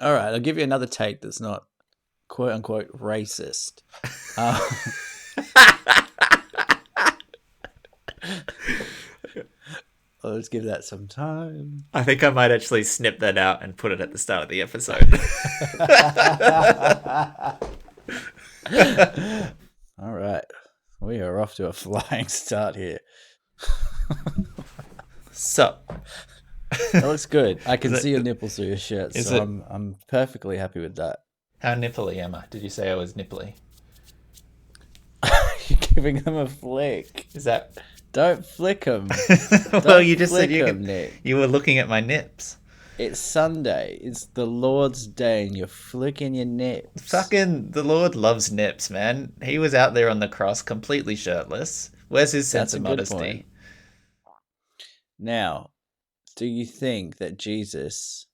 All right, I'll give you another take that's not quote unquote racist. Uh, let's give that some time. I think I might actually snip that out and put it at the start of the episode. All right, we are off to a flying start here. So, That looks good. I can is see your it, nipples through your shirt, is so it I'm perfectly happy with that. how nipply am I? Did you say I was nipply? You're giving them a flick. Is that? Don't flick them. Well, Don't you just said flick them, Nick. you were looking at my nips. It's Sunday. It's the Lord's Day, and you're flicking your nips. Fucking the Lord loves nips, man. He was out there on the cross completely shirtless. Where's his sense That's a of good modesty? point. Now, do you think that Jesus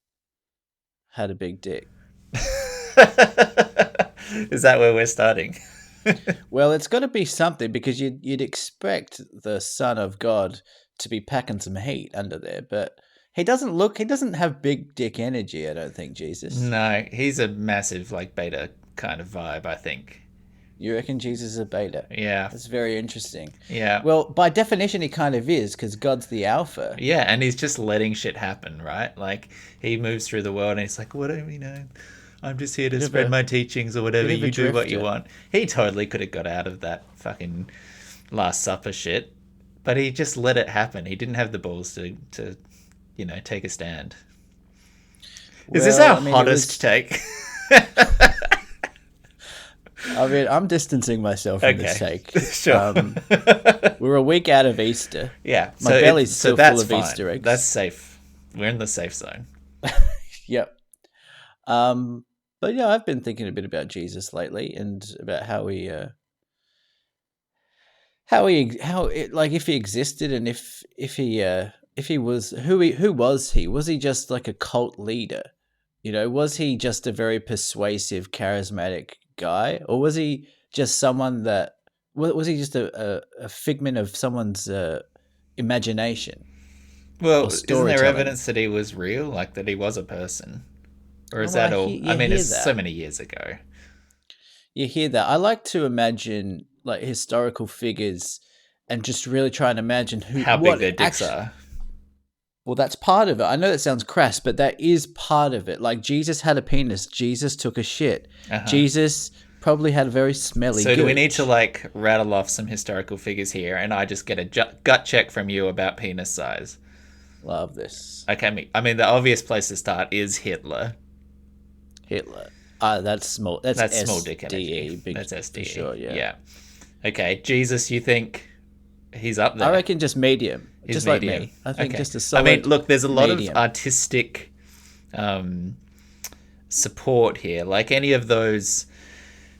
had a big dick? Is that where we're starting? Well, it's got to be something because you'd expect the Son of God to be packing some heat under there, but he doesn't have big dick energy, I don't think, Jesus. No, he's a massive like beta kind of vibe, I think. You reckon Jesus is a beta? Yeah. That's very interesting. Yeah. Well, by definition, he kind of is because God's the alpha. Yeah, and he's just letting shit happen, right? Like he moves through the world and he's like, what do you know? I'm just here to spread my teachings or whatever. You do what you want. He totally could have got out of that fucking Last Supper shit, but he just let it happen. He didn't have the balls to take a stand. Is this our hottest take? I mean, I'm distancing myself from this take. Sure. We're a week out of Easter. Yeah. My belly's still full of fine. Easter eggs. That's safe. We're in the safe zone. Yep. But yeah, I've been thinking a bit about Jesus lately and about how if he existed and if he was who was he? Was he just like a cult leader? Was he just a very persuasive, charismatic guy, or was he just someone that was he just a figment of someone's imagination? Well, isn't there evidence that he was real, like that he was a person? Or is that all? I mean, it's so many years ago. You hear that. I like to imagine like historical figures and just really try and imagine how big their dicks are. Well, that's part of it. I know that sounds crass, but that is part of it. Like Jesus had a penis. Jesus took a shit. Jesus probably had a very smelly So do we gooch. need to like rattle off some historical figures here and I just get a gut check from you about penis size? Love this. Okay, I mean, the obvious place to start is Hitler. That's small. That's small dick energy. That's SDE. For sure, yeah. Okay, Jesus, you think he's up there? I reckon just medium. He's just medium. like me. I think Okay. just a solid I mean, look, there's a lot medium. of artistic support here. Like any of those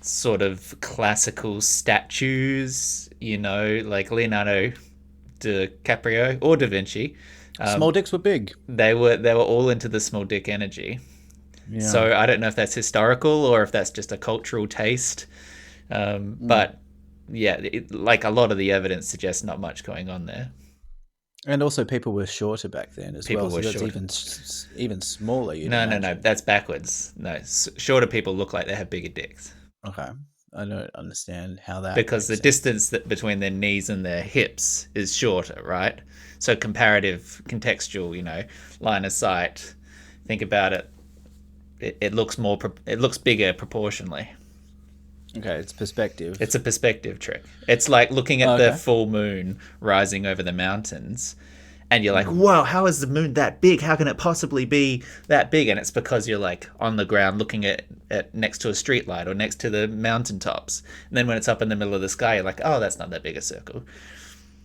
sort of classical statues, like Leonardo DiCaprio or Da Vinci. Small dicks were big. They were all into the small dick energy. Yeah. So I don't know if that's historical or if that's just a cultural taste. But yeah, like a lot of the evidence suggests not much going on there. And also, people were shorter back then as well. So that's even smaller. No, that's backwards. No, shorter people look like they have bigger dicks. Okay, I don't understand how that. Because the distance between their knees and their hips is shorter, right? So comparative, contextual, line of sight. Think about it. It looks bigger proportionally. Okay, it's perspective. It's a perspective trick. It's like looking at the full moon rising over the mountains, and you're like, "Whoa, how is the moon that big? How can it possibly be that big?" And it's because you're like on the ground looking at next to a streetlight or next to the mountaintops. And then when it's up in the middle of the sky, you're like, "Oh, that's not that big a circle."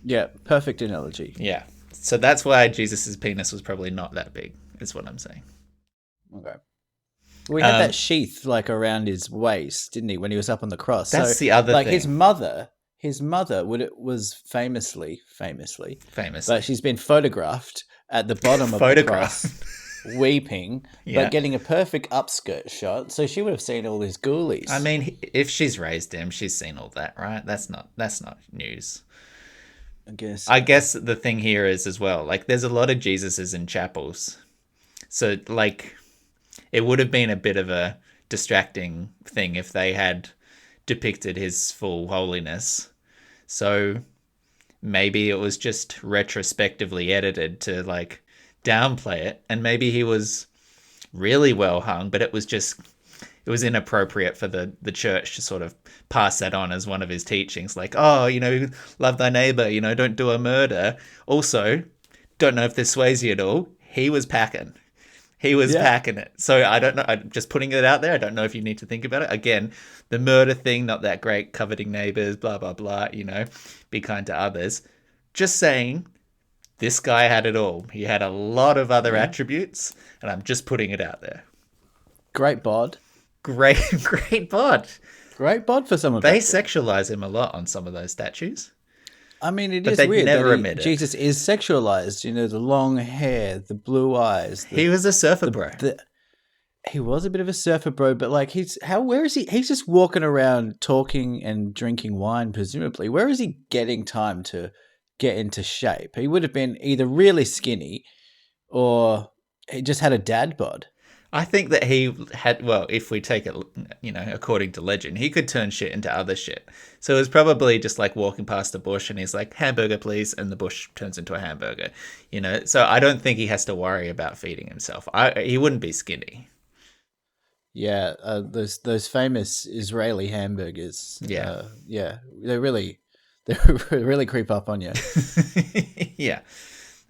Yeah, perfect analogy. Yeah. So that's why Jesus's penis was probably not that big, is what I'm saying. Okay. We had that sheath like around his waist, didn't he, when he was up on the cross? That's the other thing. His mother was famously, but she's been photographed at the bottom of the cross, weeping, but getting a perfect upskirt shot. So she would have seen all his ghoulies. I mean, if she's raised him, she's seen all that, right? That's not news. I guess the thing here is as well, like there's a lot of Jesuses in chapels. So like it would have been a bit of a distracting thing if they had depicted his full holiness. So maybe it was just retrospectively edited to like downplay it, and maybe he was really well hung, but it was inappropriate for the church to sort of pass that on as one of his teachings, like, oh, love thy neighbor, don't do a murder. Also, don't know if this sways you at all, he was packing packing it. So I don't know, I'm just putting it out there. I don't know if you need to think about it. Again, the murder thing, not that great, coveting neighbors, blah blah blah, be kind to others. Just saying, this guy had it all. He had a lot of other attributes, and I'm just putting it out there. Great bod. Great bod. Great bod for someone. They sexualize him a lot on some of those statues. I mean, it but is they weird never that admit it. Jesus is sexualized. The long hair, the blue eyes. He was a surfer bro. He was a bit of a surfer bro, but like where is he? He's just walking around talking and drinking wine, presumably. Where is he getting time to get into shape? He would have been either really skinny or he just had a dad bod. I think that he had, well, if we take it, according to legend, he could turn shit into other shit. So it was probably just like walking past a bush and he's like, hamburger, please. And the bush turns into a hamburger, So I don't think he has to worry about feeding himself. He wouldn't be skinny. Yeah. Those famous Israeli hamburgers. Yeah. They really creep up on you. Yeah.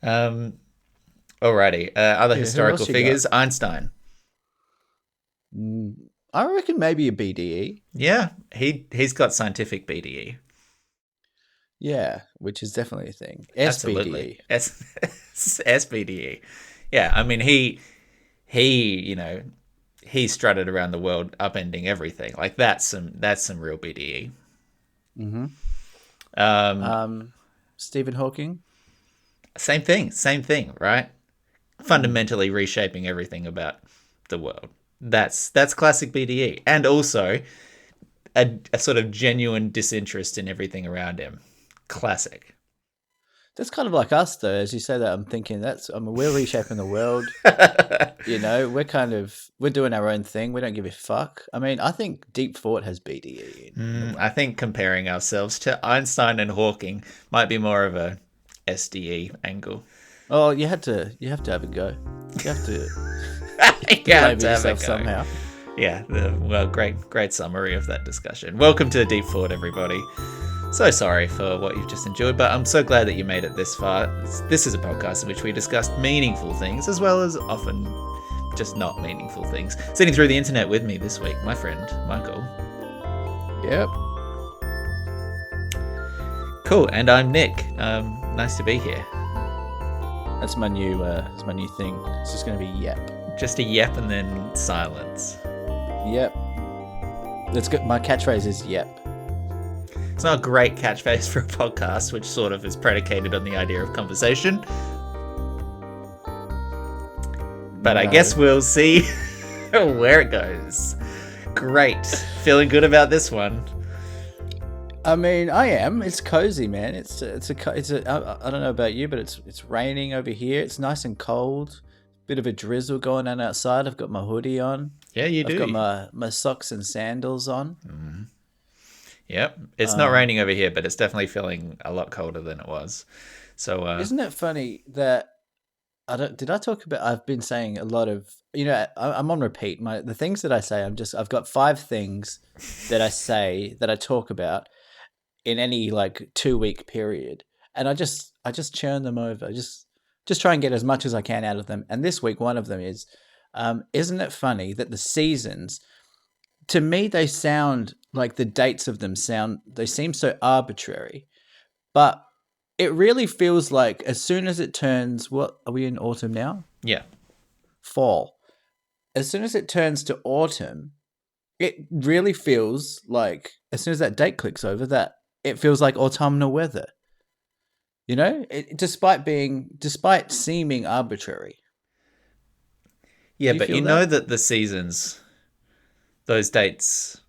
Alrighty. Other historical figures, Einstein. I reckon maybe a BDE. Yeah, he's got scientific BDE. Yeah, which is definitely a thing. Absolutely. SBDE. Yeah, I mean he strutted around the world upending everything. Like that's some real BDE. Mm-hmm. Stephen Hawking. Same thing, right? Fundamentally reshaping everything about the world. That's classic BDE, and also a sort of genuine disinterest in everything around him. Classic. That's kind of like us, though. As you say that, I'm thinking we're reshaping the world. We're doing our own thing. We don't give a fuck. I mean, I think deep thought has BDE. I think comparing ourselves to Einstein and Hawking might be more of a SDE angle. Oh, you have to have a go. You have to. You have to have a go somehow. Yeah. Well, great summary of that discussion. Welcome to Deep Thought, everybody. So sorry for what you've just enjoyed, but I'm so glad that you made it this far. This is a podcast in which we discussed meaningful things as well as often just not meaningful things. Sitting through the internet with me this week, my friend Michael. Yep. Cool, and I'm Nick. Nice to be here. That's my new thing. It's just going to be yep. Just a yep and then silence. Yep. That's good. My catchphrase is yep. It's not a great catchphrase for a podcast, which sort of is predicated on the idea of conversation. But no. I guess we'll see where it goes. Great. Feeling good about this one. I mean, I am. It's cozy, man. It's a. I don't know about you, but it's raining over here. It's nice and cold. Bit of a drizzle going on outside. I've got my hoodie on. Yeah, you do. I've got my socks and sandals on. Mm-hmm. Yep. It's not raining over here, but it's definitely feeling a lot colder than it was. So isn't it funny that did I talk about? I've been saying a lot of. I'm on repeat. The things that I say. I've got 5 things that I say that I talk about in any 2-week period, and I just churn them over. Just try and get as much as I can out of them. And this week, one of them is, isn't it funny that the seasons, to me, they sound like the dates of them they seem so arbitrary, but it really feels like as soon as it turns, what are we in autumn now? Yeah. Fall. As soon as it turns to autumn, it really feels like as soon as that date clicks over that, it feels like autumnal weather. Despite seeming arbitrary. Yeah, but you know that the seasons, those dates,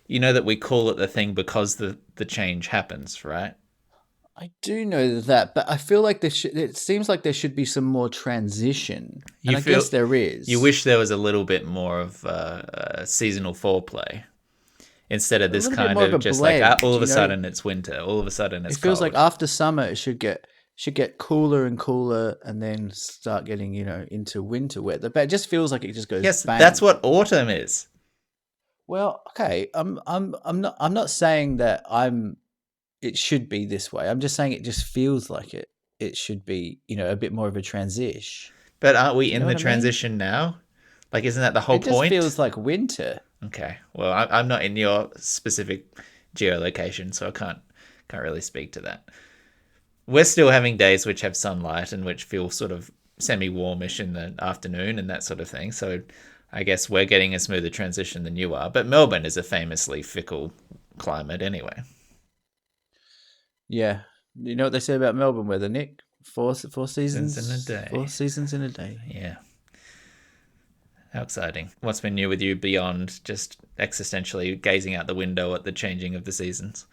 that we call it the thing because the change happens, right? I do know that, but I feel like it seems like there should be some more transition, and You I feel guess there you is. wish there was a little bit more of seasonal foreplay instead of A this little bit kind more of of a just like all blend, of a sudden it's winter, all of a sudden it's It feels like cold. after summer it should get cooler and cooler, and then start getting into winter weather. But it just feels like it just goes Yes, that's bang. what autumn is. Well, okay, I'm not saying that it should be this way. I'm just saying it just feels like it should be a bit more of a transition. But aren't we Do you know in the what I mean? transition now? Like, isn't that the whole It just point? feels like winter. Okay. Well, I'm not in your specific geolocation, so I can't really speak to that. We're still having days which have sunlight and which feel sort of semi-warmish in the afternoon and that sort of thing. So I guess we're getting a smoother transition than you are. But Melbourne is a famously fickle climate anyway. Yeah, you know what they say about Melbourne weather, Nick? Four Seasons in a seasons, day. 4 seasons in a day. Yeah. How exciting. What's been new with you beyond just existentially gazing out the window at the changing of the seasons?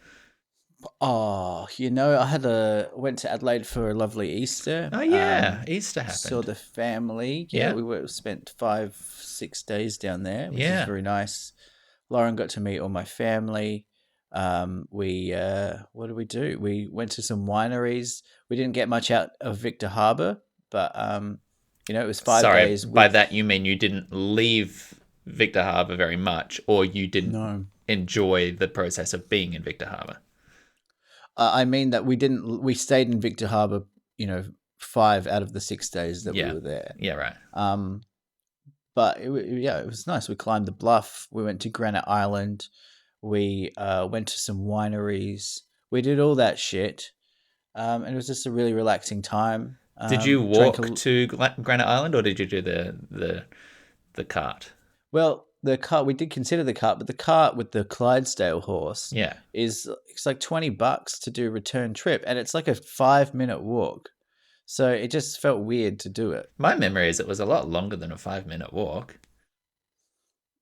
Oh, went to Adelaide for a lovely Easter. Oh, yeah. Easter Saw happened. the family. Yeah, Yeah. spent 5-6 days down there, which was Yeah. very nice. Lauren got to meet all my family. We what did we do? We went to some wineries. We didn't get much out of Victor Harbour, but it was five Sorry, days by with that you mean you didn't leave Victor Harbour very much, or you didn't no. enjoy the process of being in Victor Harbour? I mean that we didn't. We stayed in Victor Harbour. 5 out of the 6 days that we Yeah. were there. Yeah, right. But it was nice. We climbed the bluff. We went to Granite Island. We went to some wineries. We did all that shit, and it was just a really relaxing time. Did you Drank walk to Granite Island, or did you do the cart? well. The cart, we did consider the cart, but the cart with the Clydesdale horse Yeah. it's like $20 to do a return trip, and it's like a 5-minute walk. So it just felt weird to do it. My memory is it was a lot longer than a 5-minute walk.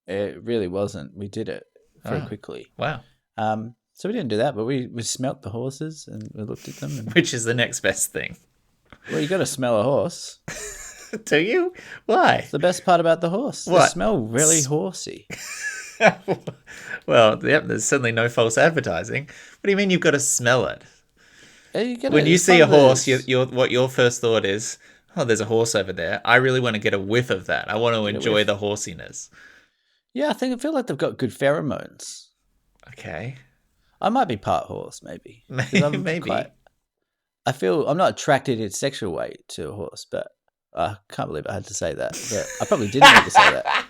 It really wasn't. We did it very quickly. Wow. So we didn't do that, but we smelt the horses and we looked at them. And, Which is the next best thing. well, you got to smell a horse. Do you? Why? It's the best part about the horse. They What? smell really horsey. Well, yep, there's certainly no false advertising. What do you mean you've got to smell it? When you see a horse, what your first thought is, oh, there's a horse over there. I really want to get a whiff of that. I want to enjoy the horsiness. Yeah, I feel like they've got good pheromones. Okay. I might be part horse, maybe. 'Cause Maybe. I'm not attracted in sexual way to a horse, but I can't believe I had to say that. But I probably didn't need to say that.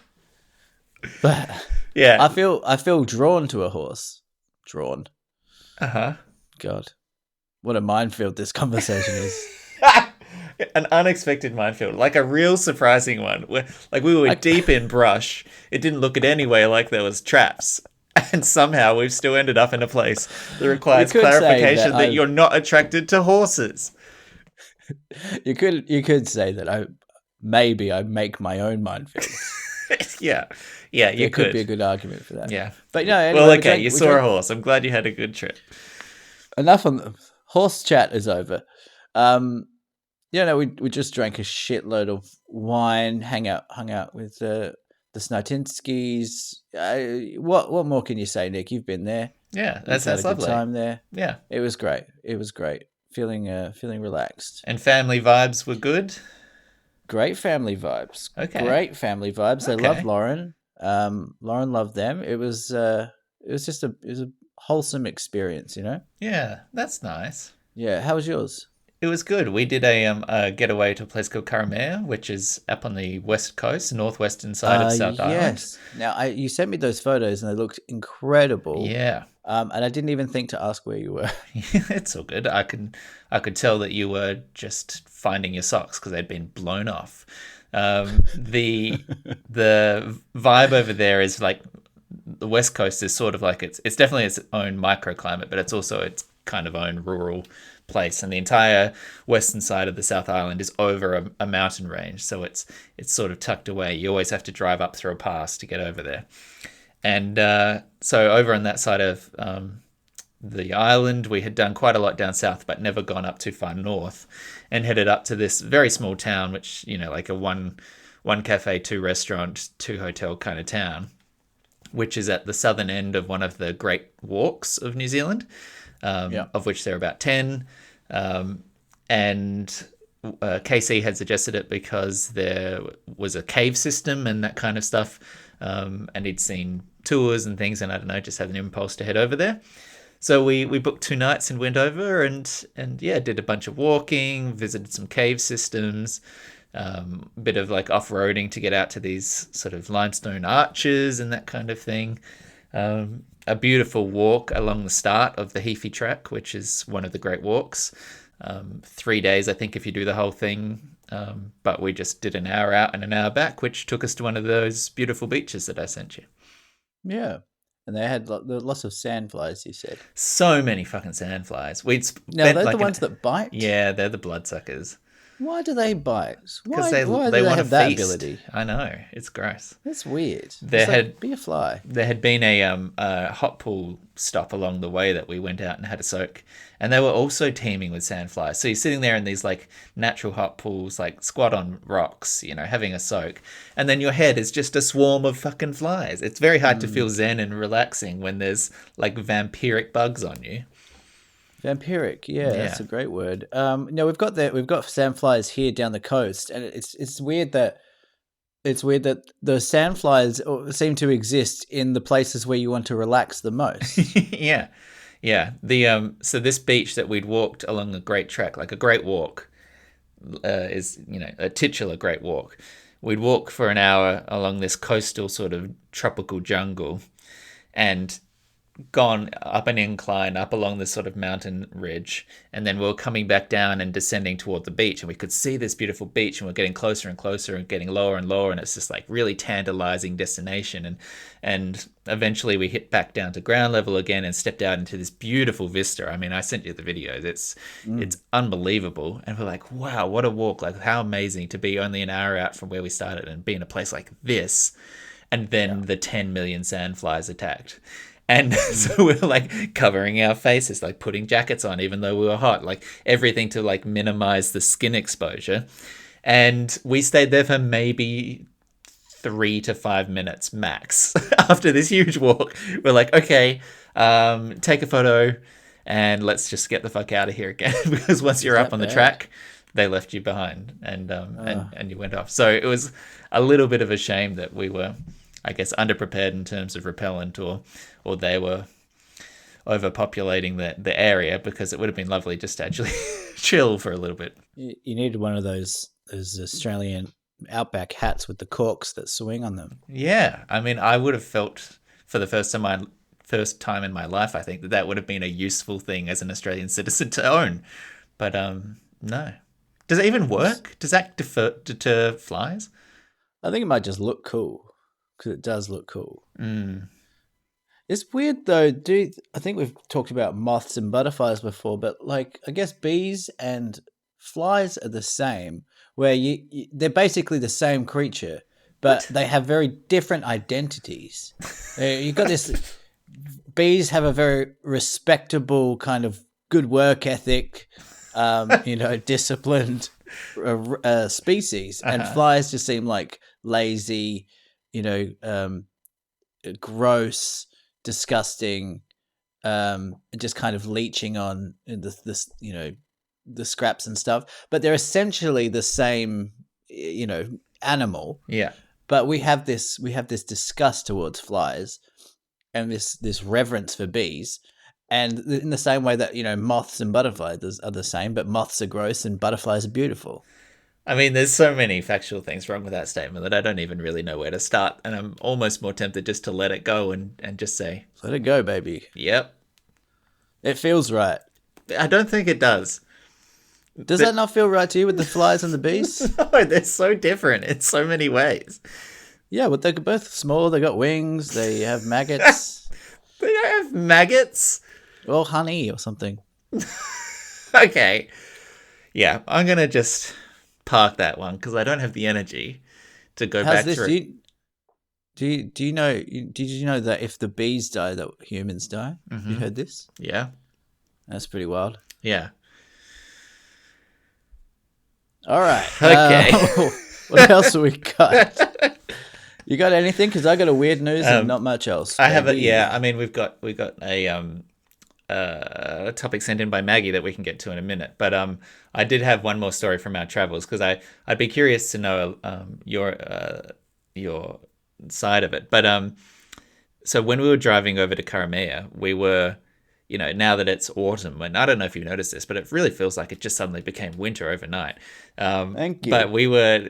But Yeah. I feel drawn to a horse. Drawn. Uh-huh. God, what a minefield this conversation is. An unexpected minefield, like a real surprising one. Like we were deep in brush. It didn't look in any way like there was traps. And somehow we've still ended up in a place that requires clarification that you're not attracted to horses. You could say that I make my own minefields. Yeah. Yeah, you could be a good argument for that. Yeah. But no, anyway, well, okay, you saw a horse. I'm glad you had a good trip. Enough on the horse chat is over. We just drank a shitload of wine, hung out with the Snatinskys. What more can you say, Nick? You've been there. Yeah, that's had a lovely. good time there. Yeah. It was great. Feeling relaxed. And family vibes were good? Great family vibes. Okay. Great family vibes. They Okay. loved Lauren. Lauren loved them. It was a wholesome experience, Yeah, that's nice. Yeah. How was yours? It was good. We did a getaway to a place called Caramea, which is up on the west coast, northwestern side of South Island. Yes. Now, you sent me those photos and they looked incredible. Yeah. And I didn't even think to ask where you were. It's all good. I could tell that you were just finding your socks because they'd been blown off. The vibe over there is like the west coast is sort of like it's definitely its own microclimate, but it's also its kind of own rural place, and the entire western side of the South Island is over a mountain range, so it's sort of tucked away. You always have to drive up through a pass to get over there. And so over on that side of the island. We had done quite a lot down south, but never gone up too far north, and headed up to this very small town, which, like a one cafe, two restaurant, two hotel kind of town, which is at the southern end of one of the great walks of New Zealand, of which there are about 10. And KC had suggested it because there was a cave system and that kind of stuff. And he'd seen tours and things, and I don't know, just had an impulse to head over there. So we booked 2 nights and went over and did a bunch of walking, visited some cave systems, a bit of like off-roading to get out to these sort of limestone arches and that kind of thing. A beautiful walk along the start of the Heafy track, which is one of the great walks. 3 days, I think, if you do the whole thing. But we just did an hour out and an hour back, which took us to one of those beautiful beaches that I sent you. Yeah. And they had lots of sandflies, you said. So many fucking sandflies. Now, they're the ones that bite? Yeah, they're the bloodsuckers. Why do they bite? Because they want to have that ability? I know, it's gross. That's weird. Be a fly. There had been a hot pool stop along the way that we went out and had a soak, and they were also teeming with sandflies. So you're sitting there in these like natural hot pools, like squat on rocks, having a soak, and then your head is just a swarm of fucking flies. It's very hard to feel zen and relaxing when there's like vampiric bugs on you. Vampiric, yeah, that's a great word. No, we've got sandflies here down the coast, and it's weird that the sandflies seem to exist in the places where you want to relax the most. Yeah. So this beach that we'd walked along a great track, like a great walk, is a titular great walk. We'd walk for an hour along this coastal sort of tropical jungle, and gone up an incline up along this sort of mountain ridge, and then we were coming back down and descending toward the beach, and we could see this beautiful beach, and we're getting closer and closer and getting lower and lower, and it's just like really tantalizing destination, and eventually we hit back down to ground level again and stepped out into this beautiful vista. I mean, I sent you the videos. It's unbelievable, and we're like, wow, what a walk. Like, how amazing to be only an hour out from where we started and be in a place like this, and then the 10 million sandflies attacked. And so we were like covering our faces, like putting jackets on, even though we were hot, like everything to like minimize the skin exposure. And we stayed there for maybe 3 to 5 minutes max after this huge walk. We're like, okay, take a photo and let's just get the fuck out of here again. Because once you're up on the track, they left you behind and you went off. So it was a little bit of a shame that we were, I guess, underprepared in terms of repellent, or they were overpopulating the area, because it would have been lovely just to actually chill for a little bit. You needed one of those Australian outback hats with the corks that swing on them. Yeah, I mean, I would have felt for the first time in my life, I think that would have been a useful thing as an Australian citizen to own. But no. Does it even work? Does that deter flies? I think it might just look cool, because it does look cool. It's weird though. I think we've talked about moths and butterflies before, but like, I guess bees and flies are the same, where they're basically the same creature, but they have very different identities. You got this. Bees have a very respectable kind of good work ethic, disciplined species, and flies just seem like lazy, gross, disgusting, just kind of leeching on the scraps and stuff. But they're essentially the same, animal. Yeah. But we have this disgust towards flies, and this reverence for bees. And in the same way that, moths and butterflies are the same, but moths are gross and butterflies are beautiful. I mean, there's so many factual things wrong with that statement that I don't even really know where to start. And I'm almost more tempted just to let it go and just say, let it go, baby. Yep. It feels right. I don't think it does. Does that not feel right to you with the flies and the bees? No, they're so different in so many ways. Yeah, but they're both small. They got wings. They have maggots. They don't have maggots. Or honey or something. Okay. Yeah, I'm going to just park that one because I don't have the energy to go back through. Do you know? Did you know that if the bees die, that humans die? You heard this? Yeah. That's pretty wild. Yeah. All right. Okay. What else have we got? You got anything? Because I got a weird news and not much else. I have it. baby. Yeah. I mean, we've got a topic sent in by Maggie that we can get to in a minute. But I did have one more story from our travels because I'd be curious to know your side of it. But so when we were driving over to Karamea, we were, now that it's autumn, and I don't know if you noticed this, but it really feels like it just suddenly became winter overnight. Thank you. But we were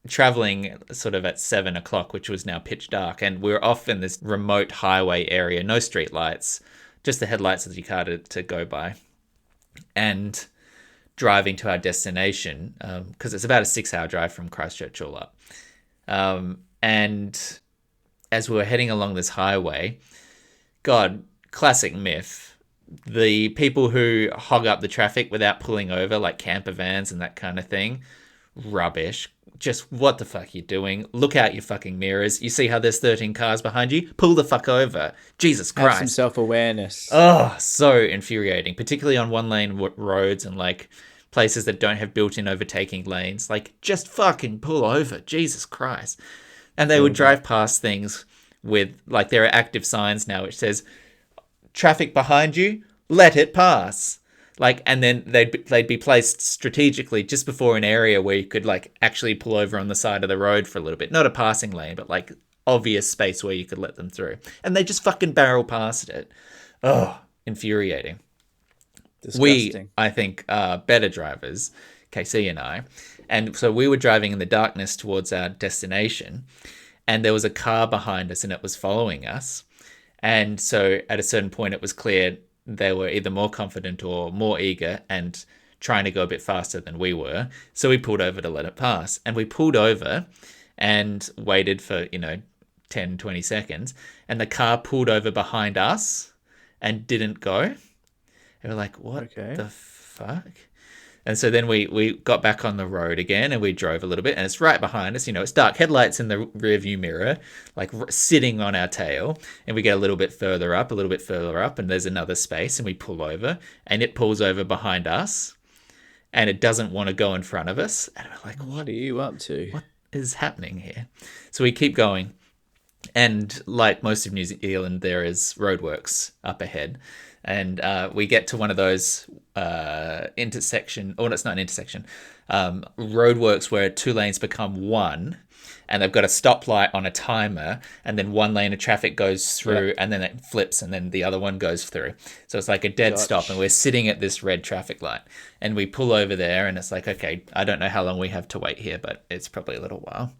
traveling sort of at 7 o'clock, which was now pitch dark, and we were off in this remote highway area, no street lights, just the headlights of the car to go by, and driving to our destination, because it's about a 6-hour drive from Christchurch all up. And as we were heading along this highway, God, classic myth, the people who hog up the traffic without pulling over, like camper vans and that kind of thing, rubbish. Just what the fuck are you doing? Look out your fucking mirrors. You see how there's 13 cars behind you? Pull the fuck over. Jesus Christ. Have some self-awareness. Oh, so infuriating, particularly on one-lane roads and like places that don't have built-in overtaking lanes. Like, just fucking pull over. Jesus Christ. And they would drive past things with, like, there are active signs now which says, traffic behind you, let it pass. Like, and then they'd be placed strategically just before an area where you could like actually pull over on the side of the road for a little bit. Not a passing lane, but like obvious space where you could let them through. And they just fucking barrel past it. Oh, infuriating. Disgusting. We, I think, are better drivers, KC and I. And so we were driving in the darkness towards our destination, and there was a car behind us and it was following us. And so at a certain point, it was clear they were either more confident or more eager and trying to go a bit faster than we were. So we pulled over to let it pass. And we pulled over and waited for, 10, 20 seconds. And the car pulled over behind us and didn't go. And we're like, what the fuck? And so then we got back on the road again and we drove a little bit, and it's right behind us. It's dark, headlights in the rear view mirror, like sitting on our tail. And we get a little bit further up, and there's another space, and we pull over, and it pulls over behind us, and it doesn't want to go in front of us. And we're like, what are you up to? What is happening here? So we keep going. And like most of New Zealand, there is roadworks up ahead. And we get to one of those intersection, or it's not an intersection, roadworks where 2 lanes become one, and they've got a stoplight on a timer, and then 1 lane of traffic goes through, and then it flips, and then the other one goes through. So it's like a dead stop, and we're sitting at this red traffic light, and we pull over there, and it's like, okay, I don't know how long we have to wait here, but it's probably a little while.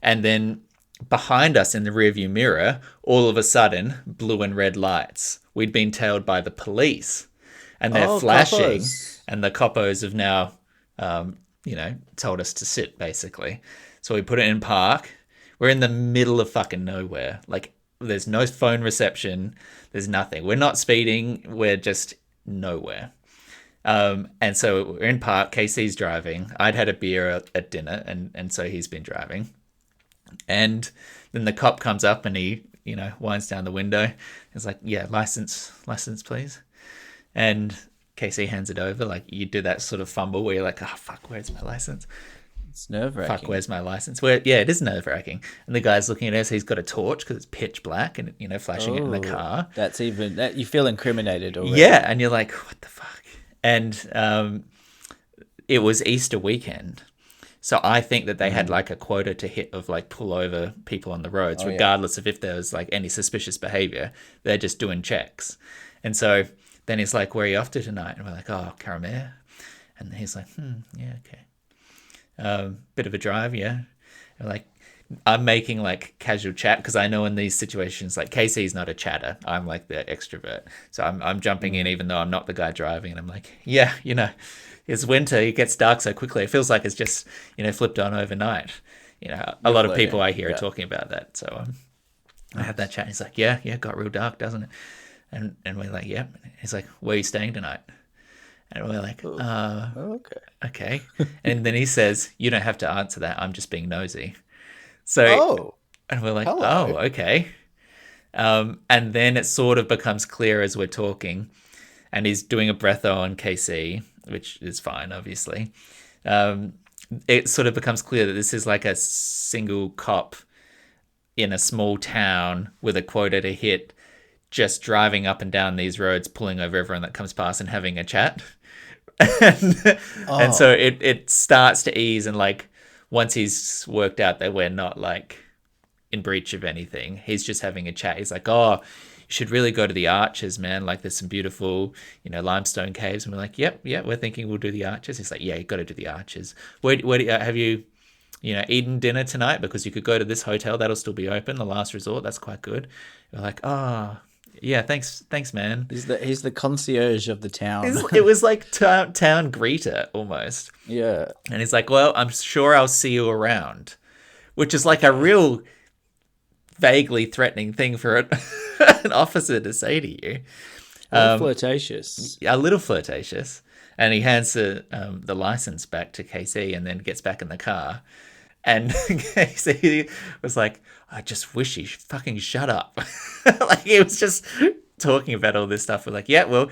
And then behind us in the rearview mirror, all of a sudden, blue and red lights. We'd been tailed by the police, and they're flashing, coppos. And the coppos have now, told us to sit, basically. So we put it in park. We're in the middle of fucking nowhere. Like, there's no phone reception. There's nothing. We're not speeding. We're just nowhere. And so we're in park. KC's driving. I'd had a beer at dinner, and so he's been driving. And then the cop comes up and he, winds down the window. He's like, yeah, license, please. And KC hands it over. Like, you do that sort of fumble where you're like, oh, fuck, where's my license? It's nerve-wracking. Fuck, where's my license? Yeah, it is nerve-wracking. And the guy's looking at us. He's got a torch because it's pitch black and, flashing it in the car. That's that you feel incriminated already. Yeah, and you're like, what the fuck? And it was Easter weekend. So I think that they had like a quota to hit of like pull over people on the roads, regardless of if there was like any suspicious behavior. They're just doing checks. And so then he's like, where are you off to tonight? And we're like, oh, Karamea. And he's like, yeah, okay. Bit of a drive, yeah. And like, I'm making like casual chat because I know in these situations, like KC's not a chatter. I'm like the extrovert. So I'm jumping in even though I'm not the guy driving. And I'm like, yeah, it's winter. It gets dark so quickly. It feels like it's just, flipped on overnight. A lot of people I hear are talking about that. So I have that chat. He's like, yeah, it got real dark, doesn't it? And we're like, yeah. He's like, where are you staying tonight? And we're like, okay. And then he says, you don't have to answer that. I'm just being nosy. So And we're like, Hello. oh, okay. And then it sort of becomes clear as we're talking, and he's doing a breatho on KC, which is fine, obviously. It sort of becomes clear that this is like a single cop in a small town with a quota to hit, just driving up and down these roads, pulling over everyone that comes past and having a chat. And so it starts to ease, and like once he's worked out that we're not like in breach of anything, he's just having a chat. He's like, oh, you should really go to the Arches, man. Like there's some beautiful, limestone caves. And we're like, yep, we're thinking we'll do the Arches. He's like, yeah, you got to do the Arches. Where do you, have you, eaten dinner tonight? Because you could go to this hotel. That'll still be open. The Last Resort. That's quite good. We're like, oh, yeah, thanks, man. He's the concierge of the town. It was like town greeter almost. Yeah. And he's like, well, I'm sure I'll see you around, which is like a real vaguely threatening thing for an officer to say to you. Flirtatious. A little flirtatious. And he hands the license back to KC and then gets back in the car. And KC was like, I just wish he fucking shut up. Like he was just talking about all this stuff. We're like, yeah, well,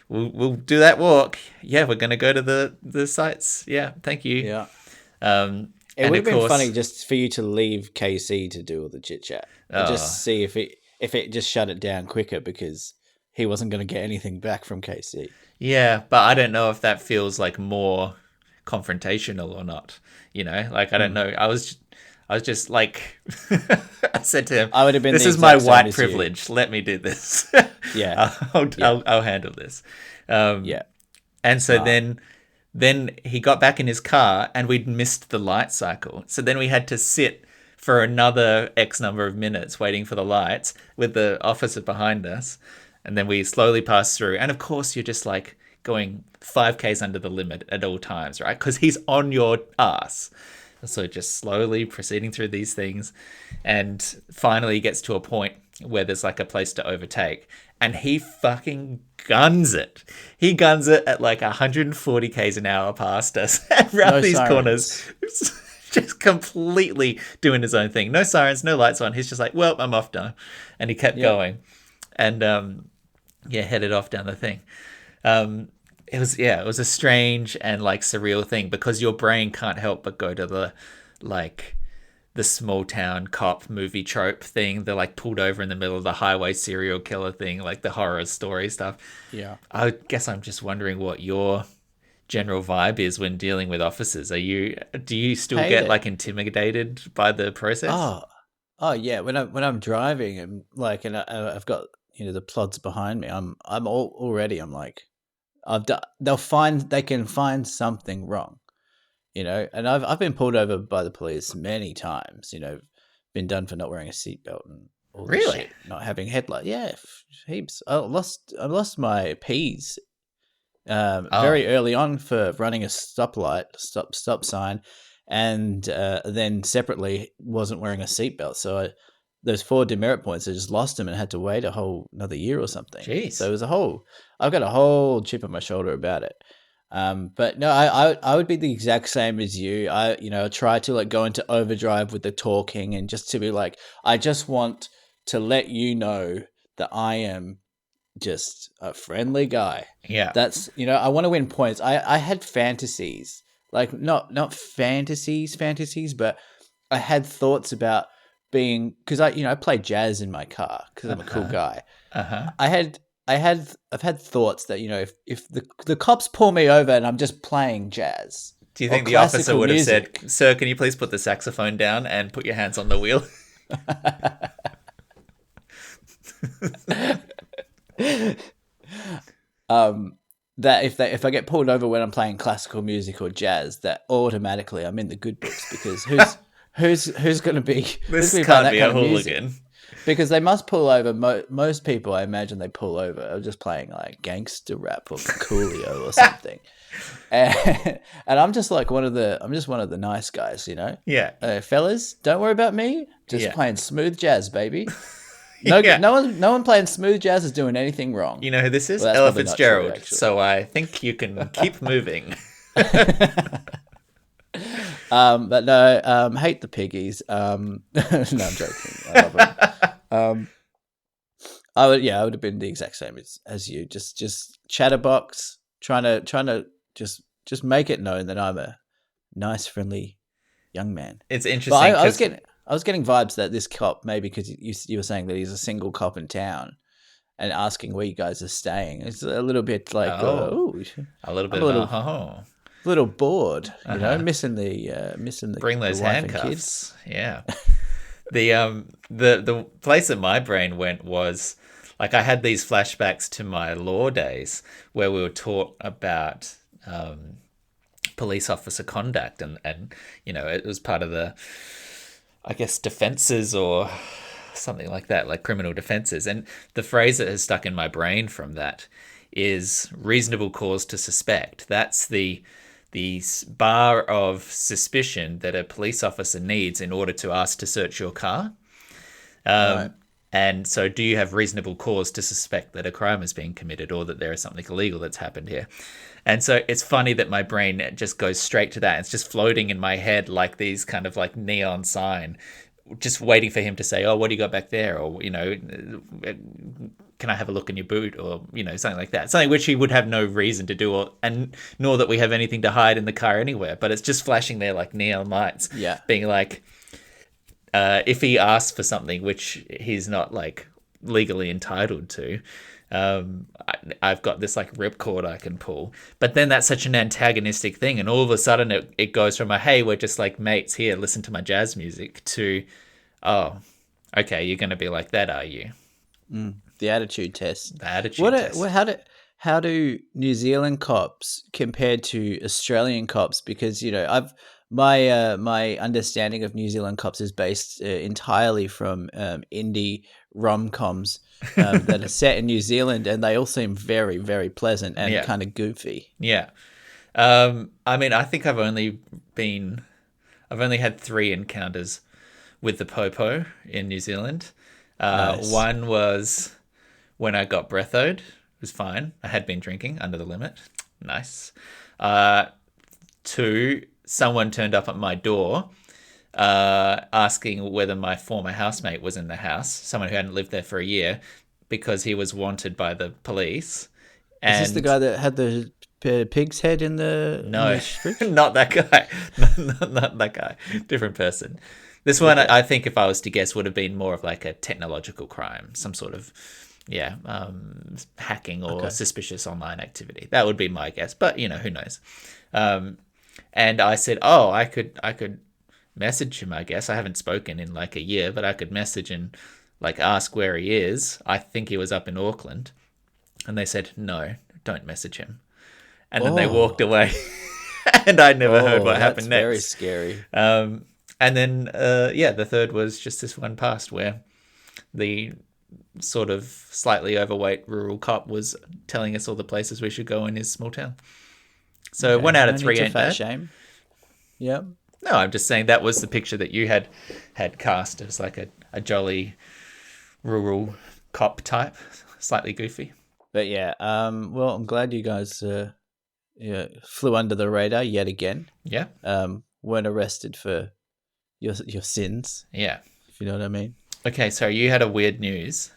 we'll do that walk. Yeah, we're going to go to the sites. Yeah, thank you. Yeah. It would have been funny just for you to leave KC to do all the chit chat, just see if it just shut it down quicker, because he wasn't going to get anything back from KC. Yeah, but I don't know if that feels like more confrontational or not. Like I don't know. I was just like, I said to him, I would have been. This is my white privilege. Let me do this. Yeah, I'll handle this. Yeah, and so then he got back in his car and we'd missed the light cycle. So then we had to sit for another X number of minutes waiting for the lights with the officer behind us. And then we slowly passed through. And of course, you're just like going 5Ks under the limit at all times, right? Because he's on your ass. So just slowly proceeding through these things. And finally gets to a point where there's like a place to overtake. And he fucking guns it. He guns it at like 140 Ks an hour past us around these corners. Just completely doing his own thing. No sirens, no lights on. He's just like, well, I'm off now. And he kept going. And headed off down the thing. It was a strange and like surreal thing, because your brain can't help but go to the small town cop movie trope thing. They're like pulled over in the middle of the highway serial killer thing, like the horror story stuff. Yeah. I guess I'm just wondering what your general vibe is when dealing with officers. Do you still get like intimidated by the process? Oh yeah. When I'm driving and like, and I've got, the plods behind me, I'm like, they can find something wrong, and I've been pulled over by the police many times, been done for not wearing a seatbelt and all this shit, not having headlight. Yeah, heaps. I lost my P's very early on for running a stop sign, and then separately wasn't wearing a seatbelt. So those 4 demerit points, I just lost them and had to wait another year or something. Jeez. So it was I've got a whole chip on my shoulder about it. But no, I would be the exact same as you. I try to like go into overdrive with the talking, and just to be like, I just want to let you know that I am just a friendly guy. Yeah. That's, I want to win points. I had fantasies, like not fantasies, but I had thoughts about being, because I play jazz in my car because I'm a cool guy. I've had thoughts that if the cops pull me over and I'm just playing jazz. Do you think the officer would have said, "Sir, can you please put the saxophone down and put your hands on the wheel"? That if I get pulled over when I'm playing classical music or jazz, that automatically I'm in the good books, because who's going to be this can't be a hooligan, because they must pull over. Most people, I imagine, they pull over are just playing like gangster rap or Coolio or something, and I'm just like one of the nice guys, Yeah, fellas, don't worry about me. Just playing smooth jazz, baby. No one playing smooth jazz is doing anything wrong. You know who this is? Ella Fitzgerald. So I think you can keep moving. But no, hate the piggies. No, I'm joking. I love them. I would have been the exact same as you. Just chatterbox, trying to just make it known that I'm a nice, friendly young man. It's interesting. But I was getting vibes that this cop, maybe because you were saying that he's a single cop in town and asking where you guys are staying. It's a little bit like, a little bit a little bored, missing the bring those the wife handcuffs. And kids. Yeah. The place that my brain went was like I had these flashbacks to my law days where we were taught about police officer conduct and it was part of the, I guess, defenses or something like that, like criminal defenses. And the phrase that has stuck in my brain from that is reasonable cause to suspect. That's the bar of suspicion that a police officer needs in order to ask to search your car. Right. And so do you have reasonable cause to suspect that a crime is being committed or that there is something illegal that's happened here? And so it's funny that my brain just goes straight to that. It's just floating in my head like these kind of like neon sign, just waiting for him to say, oh, what do you got back there? Or, can I have a look in your boot? Or, something like that. Something which he would have no reason to do, and nor that we have anything to hide in the car anywhere. But it's just flashing there like neon lights. Yeah. Being like, if he asks for something which he's not like legally entitled to, I've got this like ripcord I can pull. But then that's such an antagonistic thing, and all of a sudden it goes from a hey, we're just like mates here, listen to my jazz music, to oh, okay, you're gonna be like that, are you? The attitude test. The attitude test. How do New Zealand cops compare to Australian cops? Because my understanding of New Zealand cops is based entirely from indie rom-coms that are set in New Zealand, and they all seem very, very pleasant and kind of goofy. Yeah. I mean, I think I've only had 3 encounters with the popo in New Zealand. Nice. One was when I got breathoed. It was fine. I had been drinking under the limit. Nice. 2, someone turned up at my door asking whether my former housemate was in the house, someone who hadn't lived there for a year, because he was wanted by the police. And is this the guy that had the pig's head in the No, in the not that guy. not that guy. Different person. This one, okay. I think if I was to guess, would have been more of like a technological crime, some sort of hacking or suspicious online activity. That would be my guess, but who knows. And I said, oh, I could message him, I guess. I haven't spoken in like a year, but I could message and like ask where he is. I think he was up in Auckland. And they said, no, don't message him. And then they walked away. And I never heard what happened next. Very scary. And then, the third was just this one past where the sort of slightly overweight rural cop was telling us all the places we should go in his small town. So 1 out of 3 ain't bad. Shame. Yep. No, I'm just saying that was the picture that you had cast as like a jolly rural cop type, slightly goofy. But yeah, well, I'm glad you guys flew under the radar yet again. Yeah. Weren't arrested for your sins. Yeah. If you know what I mean. Okay, so you had a weird news.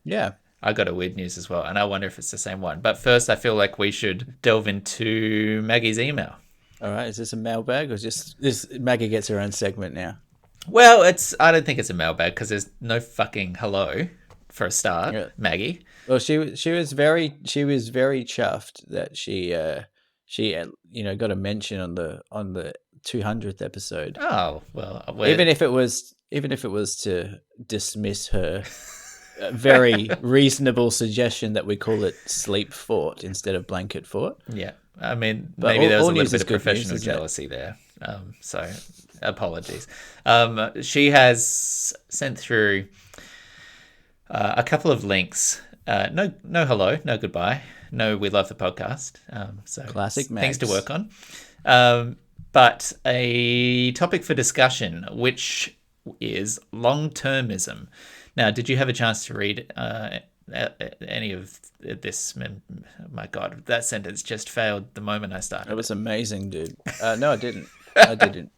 Yeah. I got a weird news as well, and I wonder if it's the same one. But first, I feel like we should delve into Maggie's email. All right, is this a mailbag or just this? Maggie gets her own segment now. Well, I don't think it's a mailbag because there's no fucking hello for a start, yeah. Maggie. Well, she was very chuffed that she got a mention on the 200th episode. Oh well, even if it was to dismiss her very reasonable suggestion that we call it sleep fort instead of blanket fort. Yeah. I mean, maybe there was a little bit of professional jealousy there. So apologies. She has sent through a couple of links. No hello, no goodbye, no we love the podcast. So classic things to work on. But a topic for discussion, which is long-termism. Now, did you have a chance to read any of this? My God, that sentence just failed the moment I started. It was amazing, dude. No, I didn't. I didn't.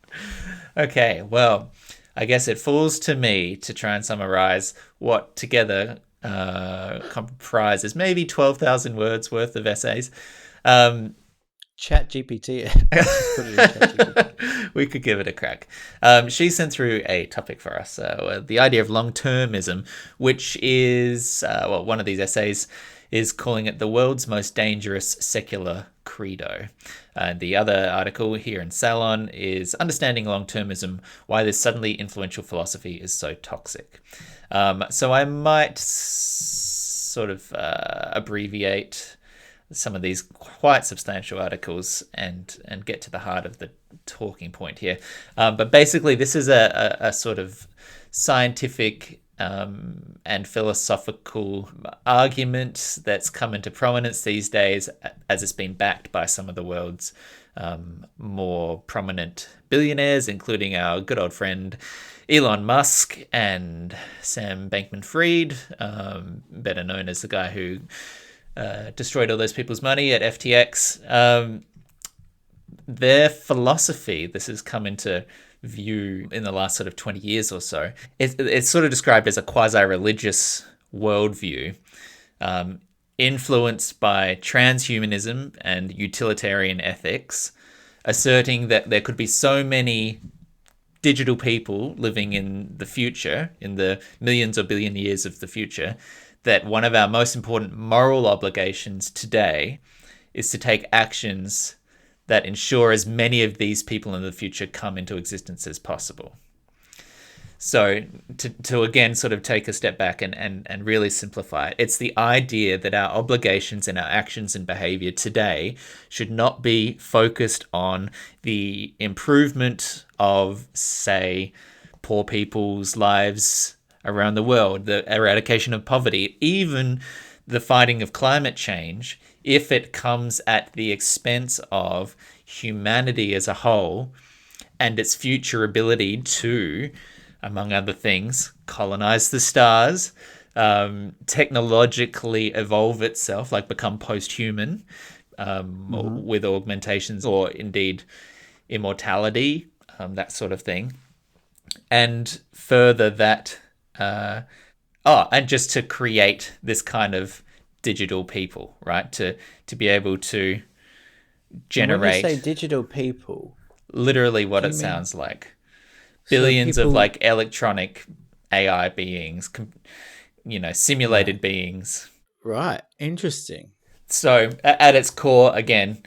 Okay, well, I guess it falls to me to try and summarize what together comprises maybe 12,000 words worth of essays. Um, Chat GPT. Just put it in Chat GPT. we could give it a crack. She sent through a topic for us, the idea of longtermism, which is, one of these essays is calling it the world's most dangerous secular credo. The other article here in Salon is Understanding Longtermism, Why This Suddenly Influential Philosophy is So Toxic. So I might sort of abbreviate some of these quite substantial articles and get to the heart of the talking point here. But basically, this is a sort of scientific and philosophical argument that's come into prominence these days as it's been backed by some of the world's more prominent billionaires, including our good old friend Elon Musk and Sam Bankman-Fried, better known as the guy who destroyed all those people's money at FTX. Their philosophy, this has come into view in the last sort of 20 years or so. It's sort of described as a quasi-religious worldview, influenced by transhumanism and utilitarian ethics, asserting that there could be so many digital people living in the future, in the millions or billion years of the future, that one of our most important moral obligations today is to take actions that ensure as many of these people in the future come into existence as possible. So to again sort of take a step back and really simplify it, it's the idea that our obligations and our actions and behavior today should not be focused on the improvement of, say, poor people's lives around the world, the eradication of poverty, even the fighting of climate change, if it comes at the expense of humanity as a whole and its future ability to, among other things, colonize the stars, technologically evolve itself, like become post-human, with augmentations or indeed immortality, that sort of thing. And further that, and just to create this kind of digital people, right? To be able to generate. When you say digital people, literally what it sounds like. Billions of like electronic AI beings, simulated beings. Right. Interesting. So at its core, again,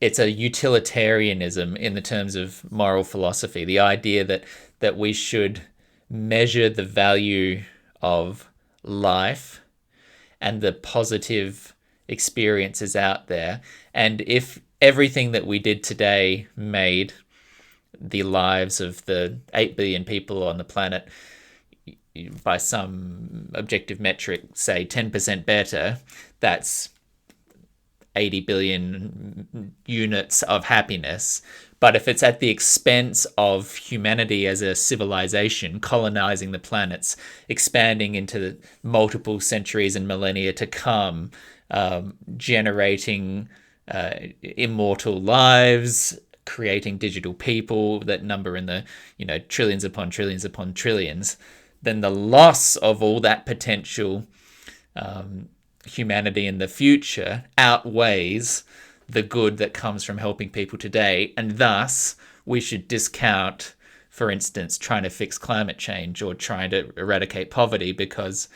it's a utilitarianism in the terms of moral philosophy. The idea that we should measure the value of life and the positive experiences out there. And if everything that we did today made the lives of the 8 billion people on the planet, by some objective metric, say 10% better, that's 80 billion units of happiness. But if it's at the expense of humanity as a civilization, colonizing the planets, expanding into multiple centuries and millennia to come, generating immortal lives, creating digital people that number in the trillions upon trillions upon trillions, then the loss of all that potential humanity in the future outweighs the good that comes from helping people today. And thus, we should discount, for instance, trying to fix climate change or trying to eradicate poverty, because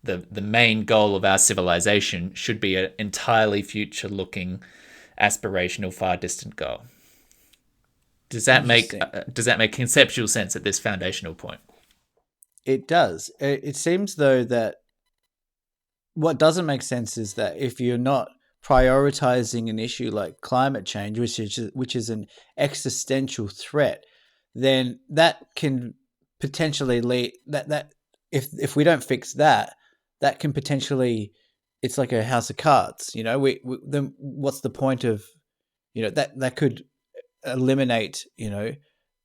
the main goal of our civilization should be an entirely future-looking, aspirational, far distant goal. Does that make conceptual sense at this foundational point? It does. It seems, though, that what doesn't make sense is that if you're not prioritizing an issue like climate change, which is an existential threat, then that can potentially lead that if we don't fix that, that can potentially, it's like a house of cards. Then what's the point of that could eliminate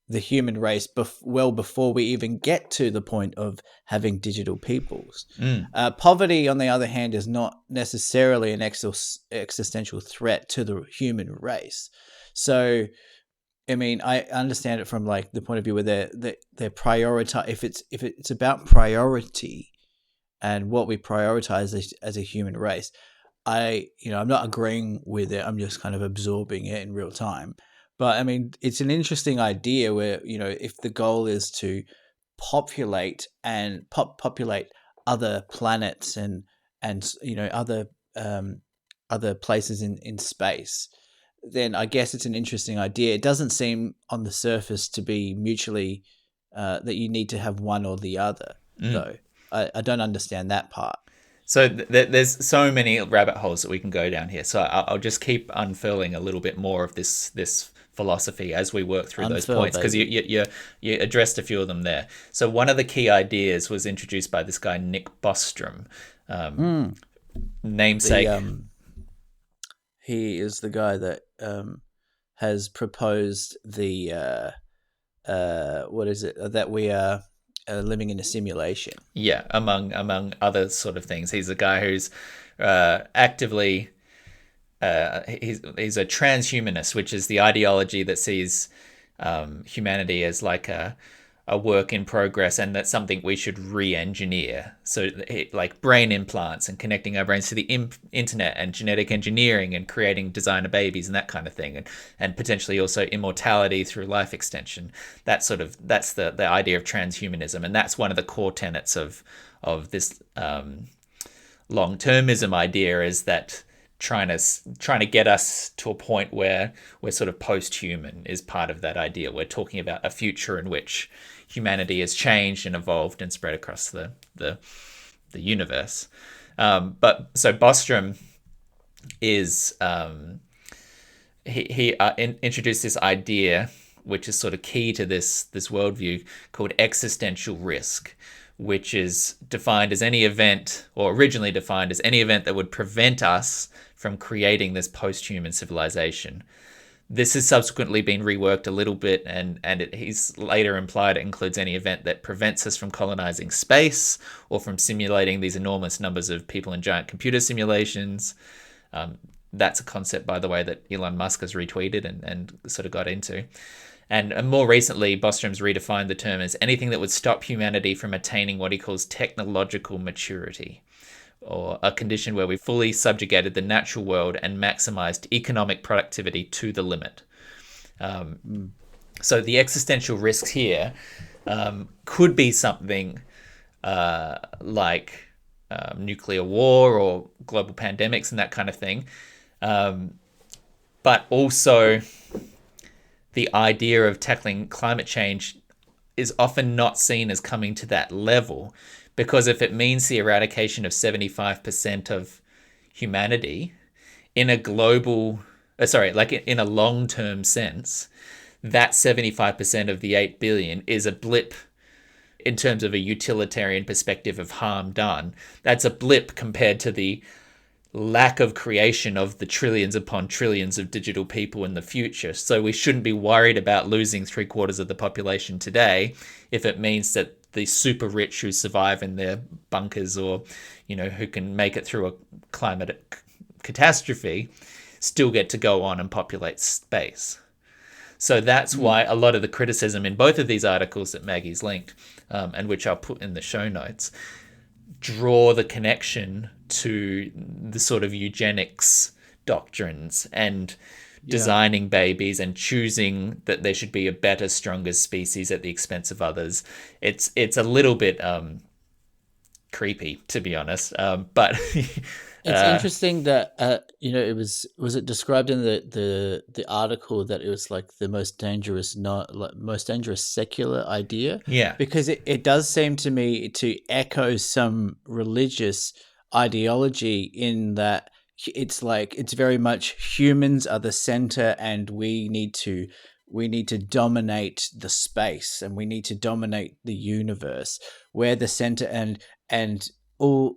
the human race well before we even get to the point of having digital peoples. Poverty, on the other hand, is not necessarily an existential threat to the human race. So I mean, I understand it from like the point of view where they're prioritize. If it's about priority and what we prioritize as a human race, I'm not agreeing with it. I'm just kind of absorbing it in real time. But I mean, it's an interesting idea where, if the goal is to populate other planets and um, other places in space, then I guess it's an interesting idea. It doesn't seem on the surface to be mutually that you need to have one or the other, though. I don't understand that part. So there's so many rabbit holes that we can go down here. So I'll just keep unfurling a little bit more of this philosophy as we work through those Unfurl, points, because baby. you addressed a few of them there. So one of the key ideas was introduced by this guy Nick Bostrom, namesake. The he is the guy that has proposed the what is it that we are living in a simulation. Yeah, among other sort of things, he's a guy who's actively he's a transhumanist, which is the ideology that sees humanity as like a work in progress, and that's something we should re-engineer. So like brain implants and connecting our brains to the internet and genetic engineering and creating designer babies and that kind of thing, and potentially also immortality through life extension. That's the idea of transhumanism, and that's one of the core tenets of this long-termism idea, is that trying to get us to a point where we're sort of post-human is part of that idea. We're talking about a future in which humanity has changed and evolved and spread across the universe. But so Bostrom is he introduced this idea, which is sort of key to this worldview, called existential risk, which is defined as any event, or originally defined as any event that would prevent us from creating this post-human civilization. This has subsequently been reworked a little bit, and he's later implied it includes any event that prevents us from colonizing space or from simulating these enormous numbers of people in giant computer simulations. That's a concept, by the way, that Elon Musk has retweeted and sort of got into. And more recently, Bostrom's redefined the term as anything that would stop humanity from attaining what he calls technological maturity, or a condition where we fully subjugated the natural world and maximized economic productivity to the limit. So the existential risks here could be something like nuclear war or global pandemics and that kind of thing. But also the idea of tackling climate change is often not seen as coming to that level, because if it means the eradication of 75% of humanity in a in a long-term sense, that 75% of the 8 billion is a blip in terms of a utilitarian perspective of harm done. That's a blip compared to the lack of creation of the trillions upon trillions of digital people in the future. So we shouldn't be worried about losing 3/4 of the population today if it means that the super rich who survive in their bunkers, or who can make it through a climate catastrophe, still get to go on and populate space. So that's why a lot of the criticism in both of these articles that Maggie's linked, and which I'll put in the show notes, draw the connection to the sort of eugenics doctrines and designing babies and choosing that there should be a better, stronger species at the expense of others. It's a little bit creepy, to be honest. But it's interesting that it was it described in the article that it was like the most dangerous secular idea. Yeah, because it does seem to me to echo some religious ideology, in that it's like it's very much humans are the center, and we need to dominate the space, and we need to dominate the universe. We're the center, and all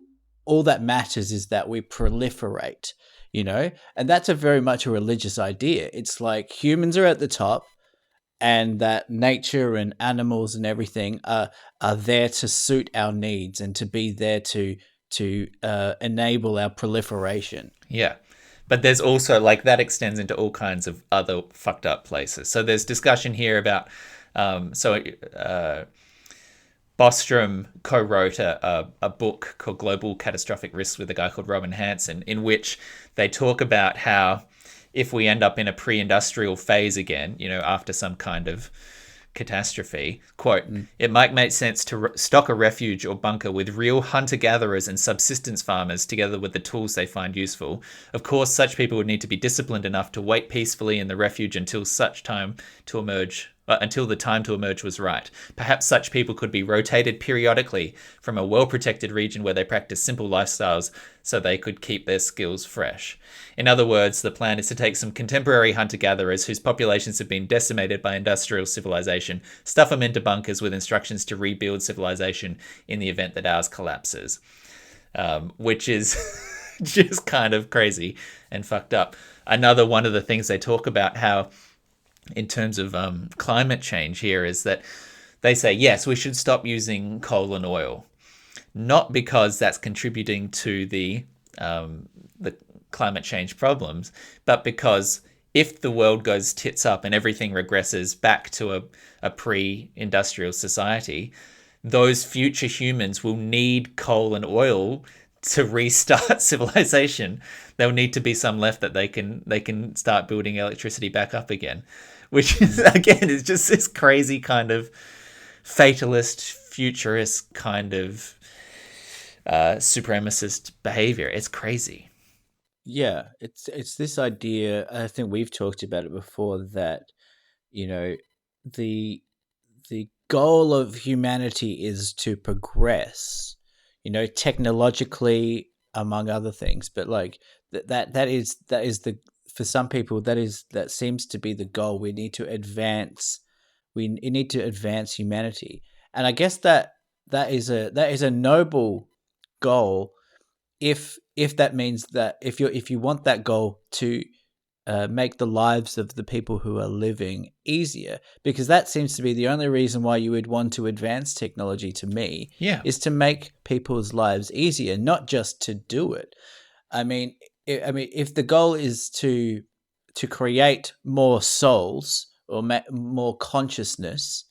that matters is that we proliferate, and that's a very much a religious idea. It's like humans are at the top, and that nature and animals and everything are there to suit our needs and to be there to enable our proliferation. yeah. But there's also like that extends into all kinds of other fucked up places. So there's discussion here about Bostrom co-wrote a book called Global Catastrophic Risks with a guy called Rowan Hansen, in which they talk about how if we end up in a pre-industrial phase again, after some kind of catastrophe, quote, it might make sense to stock a refuge or bunker with real hunter-gatherers and subsistence farmers together with the tools they find useful. Of course, such people would need to be disciplined enough to wait peacefully in the refuge until the time to emerge was right. Perhaps such people could be rotated periodically from a well-protected region where they practice simple lifestyles so they could keep their skills fresh. In other words, the plan is to take some contemporary hunter-gatherers whose populations have been decimated by industrial civilization, stuff them into bunkers with instructions to rebuild civilization in the event that ours collapses. Which is just kind of crazy and fucked up. Another one of the things they talk about how in terms of climate change here is that they say, yes, we should stop using coal and oil, not because that's contributing to the climate change problems, but because if the world goes tits up and everything regresses back to a pre-industrial society, those future humans will need coal and oil to restart civilization. There'll need to be some left that they can start building electricity back up again, which is, again, is just this crazy kind of fatalist, futurist kind of supremacist behavior. It's crazy. Yeah, it's this idea. I think we've talked about it before that the the goal of humanity is to progress, technologically, among other things. But like that is the for some people that seems to be the goal. We need to advance. We need to advance humanity, and I guess that is a noble goal if that means that if you want that goal to make the lives of the people who are living easier, because that seems to be the only reason why you would want to advance technology to me, Yeah. is to make people's lives easier, not just to do it. I mean if the goal is to create more souls or more consciousness,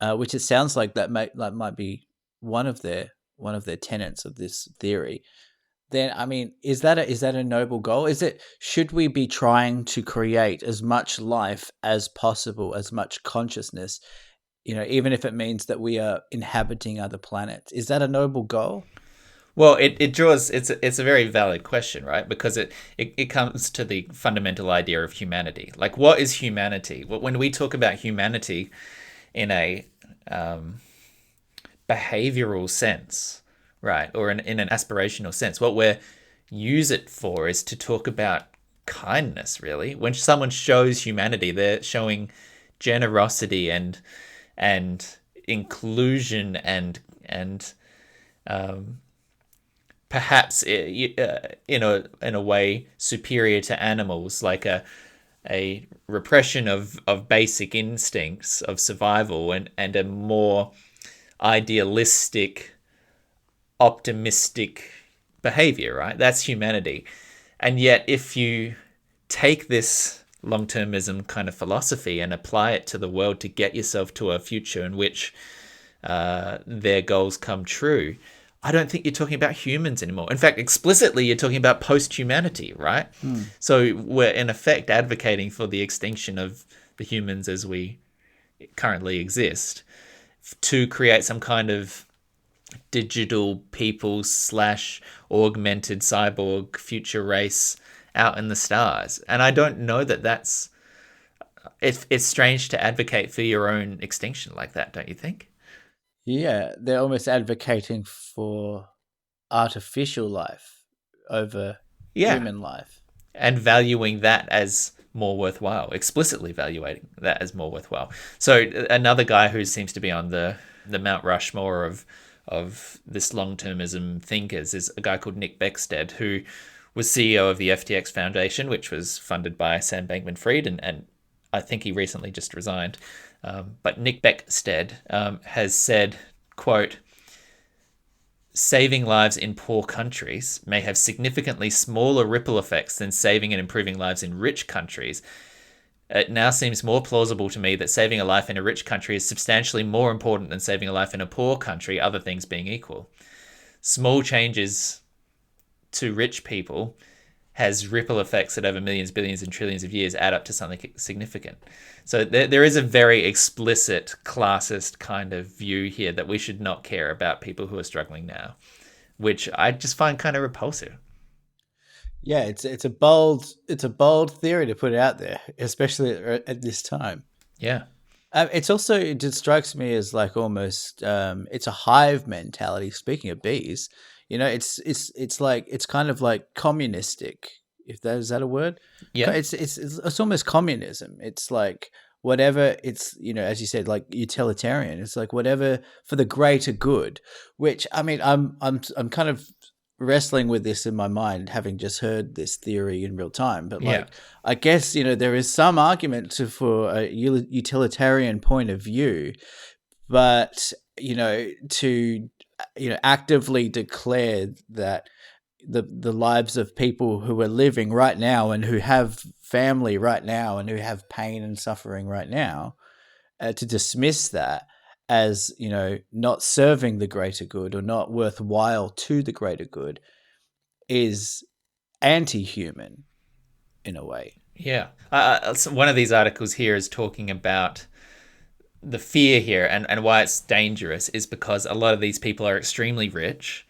which it sounds like that might be one of their tenets of this theory, then I mean, is that a noble goal? Should we be trying to create as much life as possible, as much consciousness, even if it means that we are inhabiting other planets? Is that a noble goal? Well, it's a very valid question, right? Because it comes to the fundamental idea of humanity. Like, what is humanity? When we talk about humanity in a behavioral sense, right, or in an aspirational sense, what we use it for is to talk about kindness. Really, when someone shows humanity, they're showing generosity and inclusion and perhaps in a way superior to animals, like a repression of basic instincts of survival and a more idealistic, optimistic behavior, right? That's humanity. And yet, if you take this long-termism kind of philosophy and apply it to the world to get yourself to a future in which their goals come true, I don't think you're talking about humans anymore. In fact, explicitly, you're talking about post-humanity, right? So we're, in effect, advocating for the extinction of the humans as we currently exist to create some kind of digital people / augmented cyborg future race out in the stars. And I don't know that's... It's strange to advocate for your own extinction like that, don't you think? Yeah, they're almost advocating for artificial life over Yeah. human life. And valuing that as more worthwhile, explicitly valuing that as more worthwhile. So another guy who seems to be on the Mount Rushmore of this long-termism thinkers is a guy called Nick Beckstead, who was CEO of the FTX Foundation, which was funded by Sam Bankman-Fried, and I think he recently just resigned. But Nick Beckstead has said, quote, saving lives in poor countries may have significantly smaller ripple effects than saving and improving lives in rich countries, it now seems more plausible to me that saving a life in a rich country is substantially more important than saving a life in a poor country, other things being equal. Small changes to rich people has ripple effects that over millions, billions, and trillions of years add up to something significant. So there is a very explicit classist kind of view here that we should not care about people who are struggling now, which I just find kind of repulsive. Yeah, it's a bold theory to put out there, especially at this time. Yeah. It's also, it just strikes me as like almost it's a hive mentality. Speaking of bees, it's like it's kind of like communistic. If that is that a word? Yeah. It's almost communism. It's like whatever. It's, as you said, like utilitarian. It's like whatever for the greater good. Which, I mean, I'm kind of wrestling with this in my mind, having just heard this theory in real time. But Yeah. like, I guess there is some argument for a utilitarian point of view, but to actively declare that the lives of people who are living right now and who have family right now and who have pain and suffering right now, to dismiss that as not serving the greater good or not worthwhile to the greater good is anti-human in a way. Yeah. So one of these articles here is talking about the fear here and why it's dangerous is because a lot of these people are extremely rich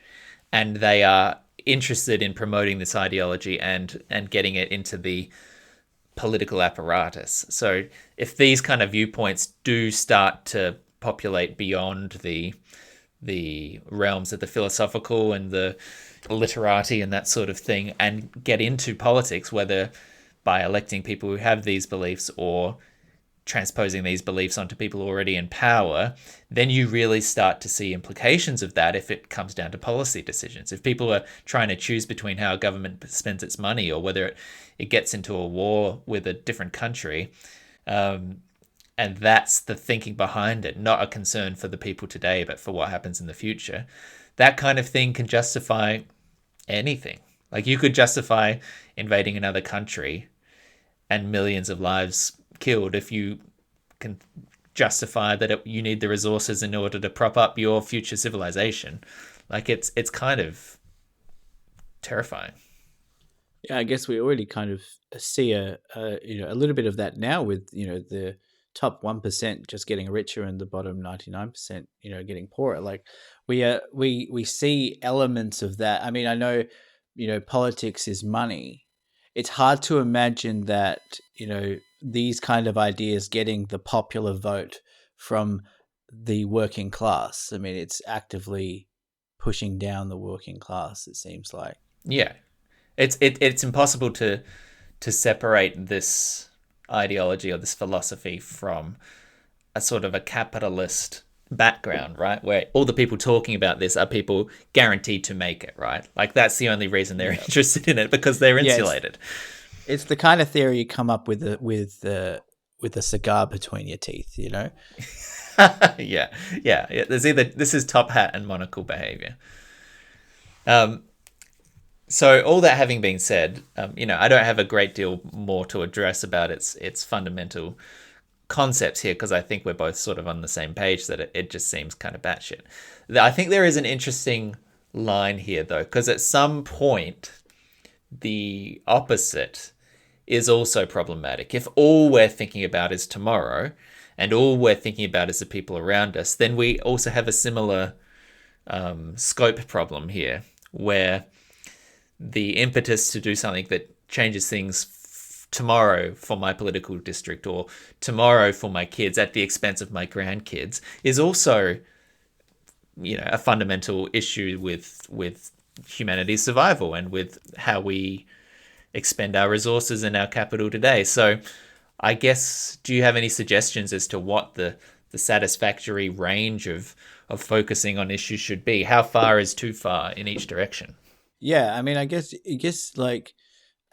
and they are interested in promoting this ideology and getting it into the political apparatus. So if these kind of viewpoints do start to populate beyond the realms of the philosophical and the literati and that sort of thing and get into politics, whether by electing people who have these beliefs or transposing these beliefs onto people already in power, then you really start to see implications of that if it comes down to policy decisions. If people are trying to choose between how a government spends its money or whether it gets into a war with a different country, and that's the thinking behind it, not a concern for the people today, but for what happens in the future, that kind of thing can justify anything. Like you could justify invading another country and millions of lives killed if you can justify that you need the resources in order to prop up your future civilization. Like it's kind of terrifying. Yeah, I guess we already kind of see a little bit of that now with the top 1% just getting richer and the bottom 99% getting poorer. Like we see elements of that. I mean, I know politics is money. It's hard to imagine that these kind of ideas getting the popular vote from the working class. I mean, it's actively pushing down the working class, it seems like. Yeah. It's impossible to separate this ideology or this philosophy from a sort of a capitalist background, right? Where all the people talking about this are people guaranteed to make it, right? Like that's the only reason they're interested in it, because they're insulated. It's the kind of theory you come up with a cigar between your teeth, Yeah. There's either this is top hat and monocle behavior. So all that having been said, I don't have a great deal more to address about its fundamental concepts here, because I think we're both sort of on the same page that it just seems kind of batshit. I think there is an interesting line here, though, because at some point the opposite is also problematic. If all we're thinking about is tomorrow and all we're thinking about is the people around us, then we also have a similar scope problem here, where the impetus to do something that changes things tomorrow for my political district or tomorrow for my kids at the expense of my grandkids is also, a fundamental issue with humanity's survival and with how we expend our resources and our capital today. So I guess, do you have any suggestions as to what the satisfactory range of focusing on issues should be? How far is too far in each direction? Yeah, I mean, I guess like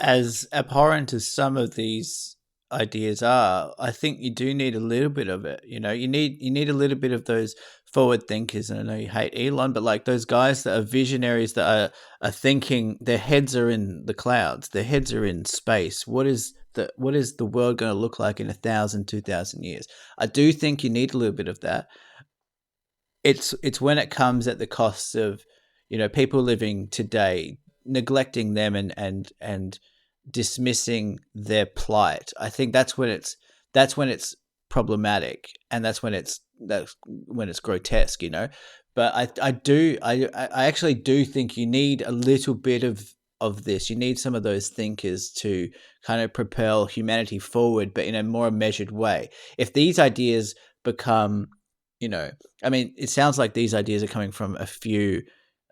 as abhorrent as some of these ideas are, I think you do need a little bit of it. You need a little bit of those forward thinkers, and I know you hate Elon, but like those guys that are visionaries that are thinking, their heads are in the clouds, their heads are in space. What is the world going to look like in 1,000, 2,000 years? I do think you need a little bit of that. It's when it comes at the cost of, people living today, neglecting them and dismissing their plight. I think that's when it's problematic, and that's when it's grotesque, But I actually do think you need a little bit of this. You need some of those thinkers to kind of propel humanity forward, but in a more measured way. If these ideas become, it sounds like these ideas are coming from a few,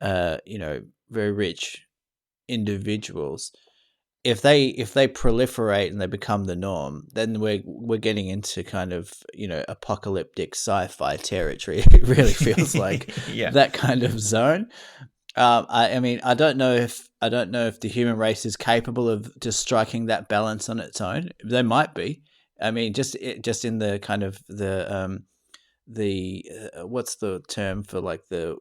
very rich individuals. If they proliferate and they become the norm, then we're getting into kind of, apocalyptic sci-fi territory. It really feels like that kind of zone. I don't know if the human race is capable of just striking that balance on its own. They might be. I mean, just in the kind of the what's the term for like the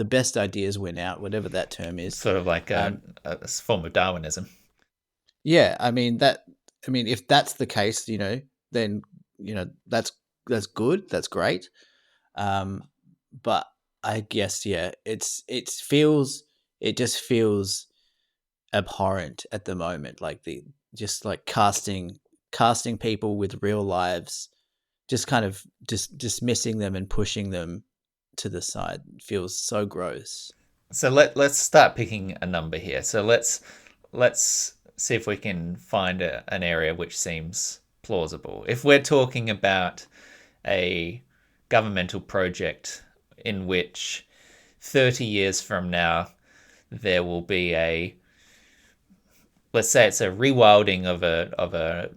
best ideas win out, whatever that term is. Sort of like a form of Darwinism. Yeah, if that's the case, then that's good, that's great. But I guess it just feels abhorrent at the moment, like just like casting people with real lives, just kind of just dismissing them and pushing them to the side feels so gross. So let's start picking a number here. So let's see if we can find an area which seems plausible. If we're talking about a governmental project in which 30 years from now there will be let's say it's a rewilding of a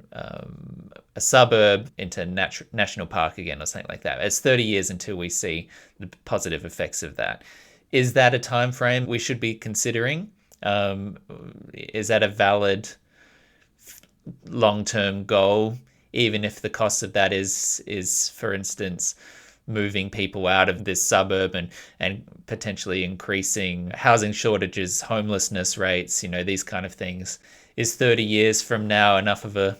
suburb into national park again or something like that. It's 30 years until we see the positive effects of that. Is that a time frame we should be considering? Is that a valid long-term goal, even if the cost of that is for instance moving people out of this suburb and potentially increasing housing shortages, homelessness rates, these kind of things? Is 30 years from now enough of a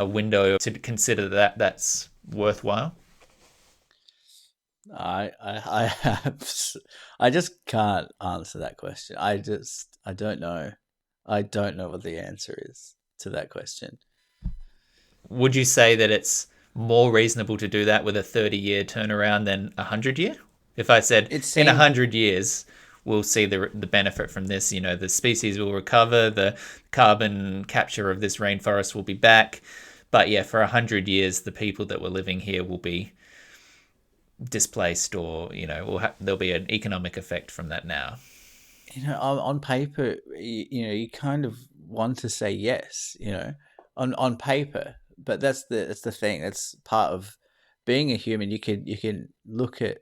window to consider that's worthwhile? I just can't answer that question. I don't know. I don't know what the answer is to that question. Would you say that it's more reasonable to do that with a 30-year turnaround than a 100-year? If I said in 100 years we'll see the benefit from this, the species will recover, the carbon capture of this rainforest will be back, but for 100 years the people that were living here will be displaced, or there'll be an economic effect from that now. On paper, you kind of want to say yes, on paper, but that's the thing. That's part of being a human. You can look at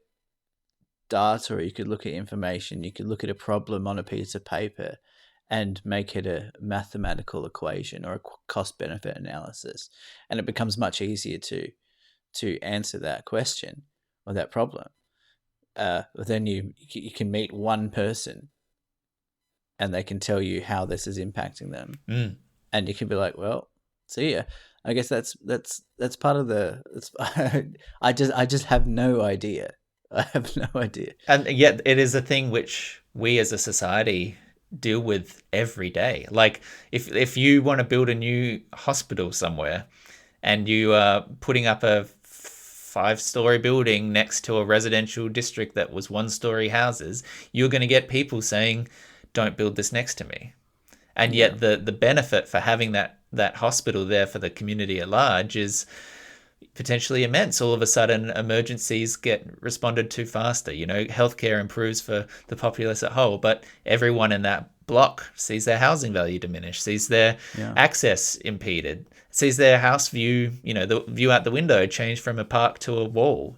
data, or you could look at information, you could look at a problem on a piece of paper and make it a mathematical equation or a cost benefit analysis, and it becomes much easier to answer that question or that problem. Then you can meet one person and they can tell you how this is impacting them. And you can be like, well, see ya. I guess that's part of I just have no idea. I have no idea. And yet it is a thing which we as a society deal with every day. Like if you want to build a new hospital somewhere and you are putting up a 5-story building next to a residential district that was 1-story houses, you're going to get people saying, don't build this next to me. And yet the benefit for having that hospital there for the community at large is potentially immense. All of a sudden, emergencies get responded to faster. Healthcare improves for the populace at whole, but everyone in that block sees their housing value diminish, sees their access impeded, sees their house view, the view out the window change from a park to a wall.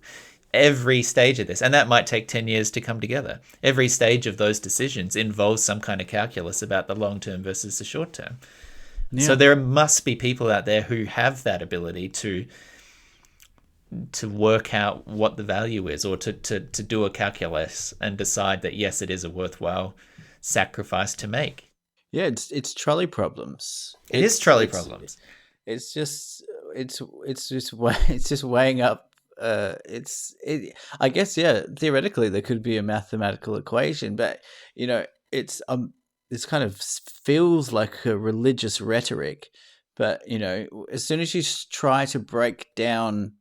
Every stage of this, and that might take 10 years to come together. Every stage of those decisions involves some kind of calculus about the long term versus the short term. So there must be people out there who have that ability to to work out what the value is, or to do a calculus and decide that yes, it is a worthwhile sacrifice to make. Yeah, it's trolley problems. It is trolley problems. It's just it's just weighing up. I guess, yeah. Theoretically, there could be a mathematical equation, but you know, it's kind of feels like a religious rhetoric. But you know, as soon as you try to break down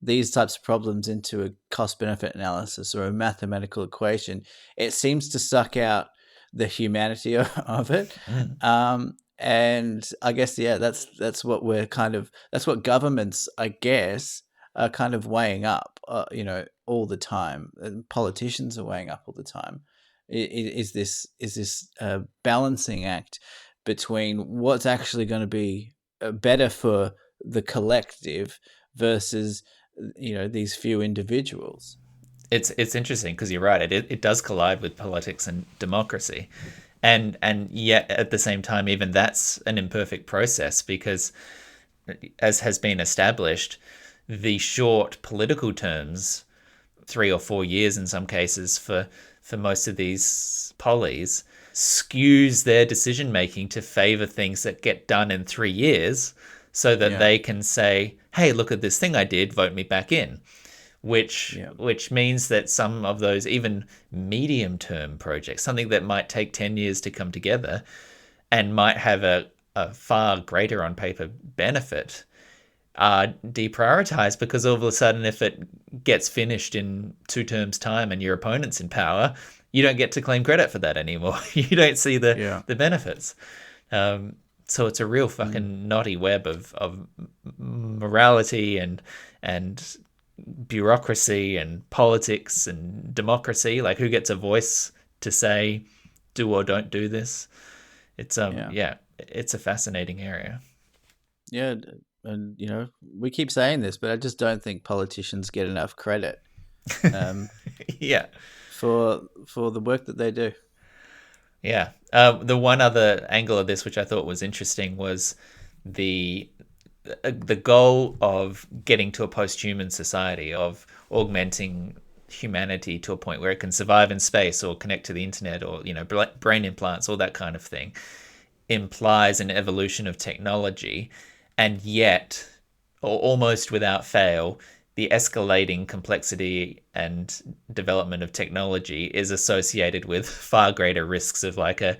these types of problems into a cost benefit analysis or a mathematical equation, it seems to suck out the humanity of it. And I guess, yeah, that's what that's what governments, I guess, are kind of weighing up, all the time, and politicians are weighing up all the time. Is this balancing act between what's actually going to be better for the collective versus these few individuals. It's interesting because you're right. It does collide with politics and democracy, and yet at the same time, even that's an imperfect process because, as has been established, the short political terms, 3 or 4 years in some cases for most of these pollies, skews their decision making to favor things that get done in 3 years, so that they can say, "Hey, look at this thing I did. Vote me back in." Which means that some of those even medium term projects, something that might take 10 years to come together and might have a far greater on paper benefit, are deprioritized because all of a sudden, if it gets finished in 2 terms time and your opponent's in power, you don't get to claim credit for that anymore. You don't see the benefits. So it's a real fucking knotty web of morality and bureaucracy and politics and democracy. Like, who gets a voice to say do or don't do this? It's it's a fascinating area. Yeah, and we keep saying this, but I just don't think politicians get enough credit Yeah, for the work that they do. Yeah. The one other angle of this which I thought was interesting was the goal of getting to a post-human society, of augmenting humanity to a point where it can survive in space or connect to the internet, or brain implants, all that kind of thing, implies an evolution of technology, and yet, or almost without fail, the escalating complexity and development of technology is associated with far greater risks of like a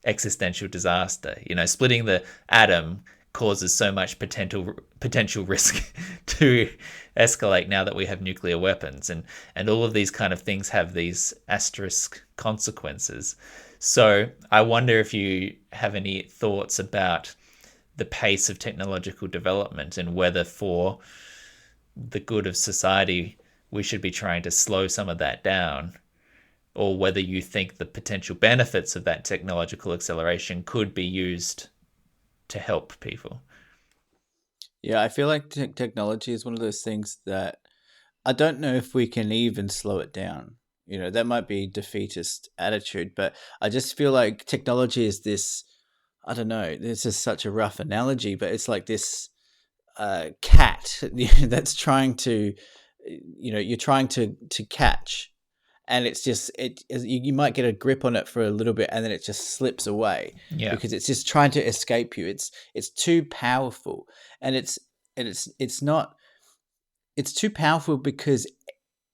existential disaster. Splitting the atom causes so much potential risk to escalate now that we have nuclear weapons, and all of these kind of things have these asterisk consequences. So I wonder if you have any thoughts about the pace of technological development and whether, for the good of society, we should be trying to slow some of that down, or whether you think the potential benefits of that technological acceleration could be used to help people. Yeah, I feel like technology is one of those things that I don't know if we can even slow it down. That might be defeatist attitude, but I just feel like technology is this, I don't know, this is such a rough analogy, but it's like this cat that's trying to, you're trying to catch, and it's just you might get a grip on it for a little bit and then it just slips away because it's just trying to escape you. It's too powerful, and it's not, it's too powerful because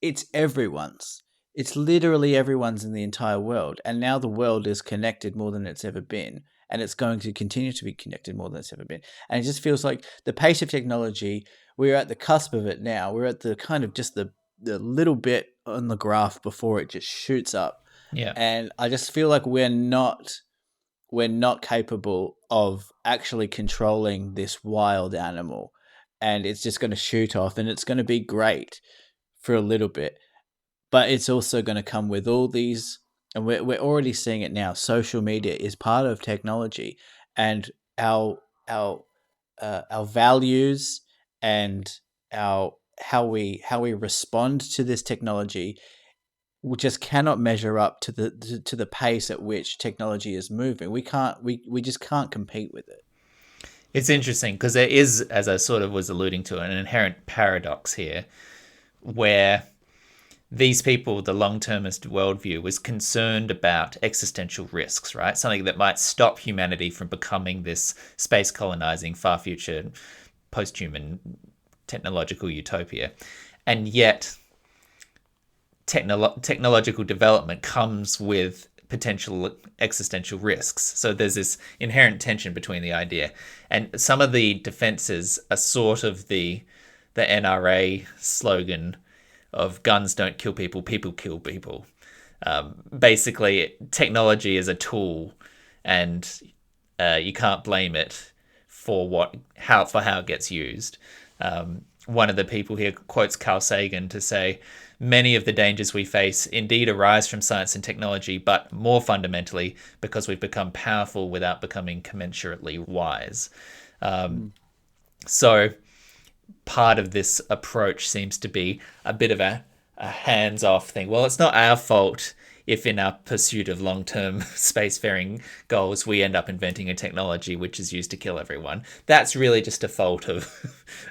it's everyone's. It's literally everyone's in the entire world, and now the world is connected more than it's ever been, and it's going to continue to be connected more than it's ever been. And it just feels like the pace of technology, we're at the cusp of it now. We're at the kind of just the little bit on the graph before it just shoots up. Yeah. And I just feel like we're not capable of actually controlling this wild animal, and it's just going to shoot off, and it's going to be great for a little bit, but it's also going to come with all these, and we're already seeing it now. Social media is part of technology, and our values and our how we respond to this technology, we just cannot measure up to the pace at which technology is moving. We just can't compete with it. It's interesting because there is, as I sort of was alluding to, an inherent paradox here where these people, the long-termist worldview, was concerned about existential risks, right? Something that might stop humanity from becoming this space colonizing, far future, post-human technological utopia. And yet technological development comes with potential existential risks. So there's this inherent tension between the idea. And some of the defenses are sort of the NRA slogan of guns don't kill people, people kill people. Basically, technology is a tool, and you can't blame it for how it gets used. One of the people here quotes Carl Sagan to say, "Many of the dangers we face indeed arise from science and technology, but more fundamentally because we've become powerful without becoming commensurately wise." So part of this approach seems to be a bit of a hands-off thing. Well, it's not our fault if in our pursuit of long-term spacefaring goals we end up inventing a technology which is used to kill everyone. That's really just a fault of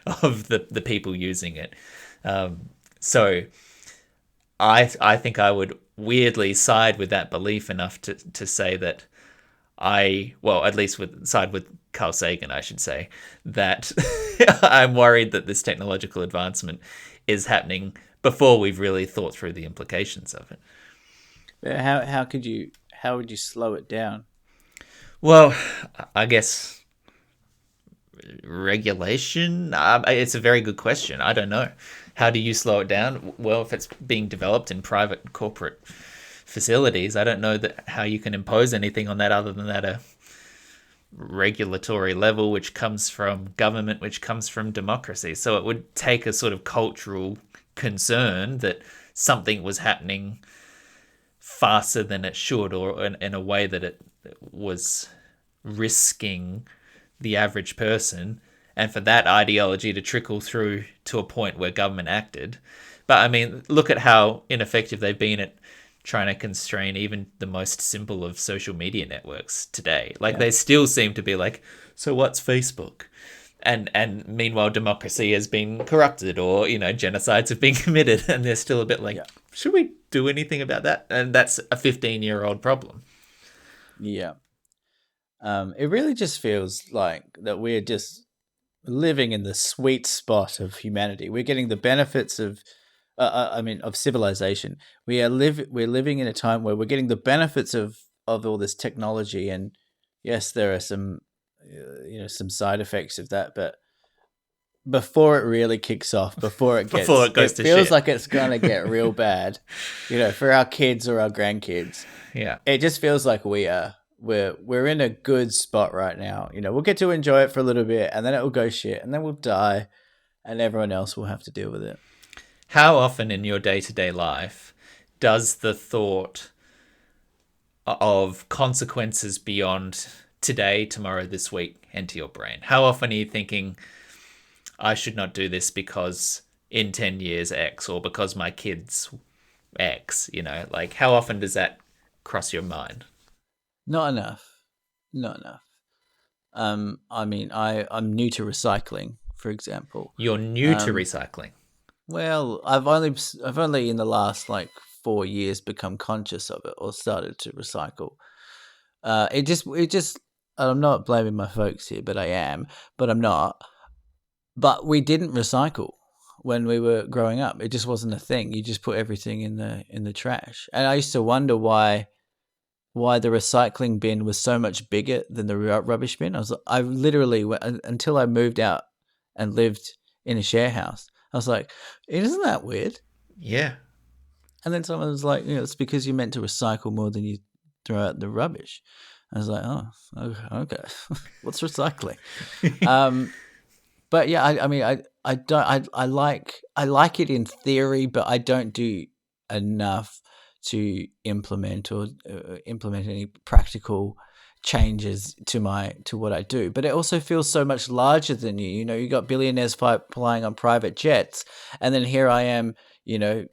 the people using it. So I think I would weirdly side with that belief enough to say that at least side with Carl Sagan, I should say, that I'm worried that this technological advancement is happening before we've really thought through the implications of it. How would you slow it down? Well, I guess regulation. It's a very good question. I don't know. How do you slow it down? Well, if it's being developed in private corporate facilities, I don't know how you can impose anything on that other than a regulatory level, which comes from government, which comes from democracy. So it would take a sort of cultural concern that something was happening faster than it should, or in a way that it was risking the average person, and for that ideology to trickle through to a point where government acted. But I mean, look at how ineffective they've been at trying to constrain even the most simple of social media networks today. They still seem to be like, so what's Facebook? And meanwhile, democracy has been corrupted, or, genocides have been committed, and they're still a bit like, should we do anything about that? And that's a 15-year-old problem. Yeah. It really just feels like that we're just living in the sweet spot of humanity. We're getting the benefits of civilization. We're living in a time where we're getting the benefits of all this technology, and yes, there are some side effects of that, but before it really kicks off, before it feels shit. like it's gonna get real bad, for our kids or our grandkids. Yeah, it just feels like we're in a good spot right now. We'll get to enjoy it for a little bit, and then it will go shit, and then we'll die, and everyone else will have to deal with it. How often in your day-to-day life does the thought of consequences beyond today, tomorrow, this week enter your brain? How often are you thinking, I should not do this because in 10 years X, or because my kids X, how often does that cross your mind? Not enough. I'm new to recycling, for example. You're new to recycling? Well, I've only in the last 4 years become conscious of it, or started to recycle. It just I'm not blaming my folks here, but I am, but I'm not. But we didn't recycle when we were growing up. It just wasn't a thing. You just put everything in the trash. And I used to wonder why the recycling bin was so much bigger than the rubbish bin. I literally until I moved out and lived in a share house, I was like, isn't that weird? Yeah. And then someone was like, it's because you're meant to recycle more than you throw out the rubbish. I was like, oh, okay. What's recycling? But yeah, I like it in theory, but I don't do enough to implement any practical changes to what I do. But it also feels so much larger than you. You got billionaires flying on private jets, and then here I am,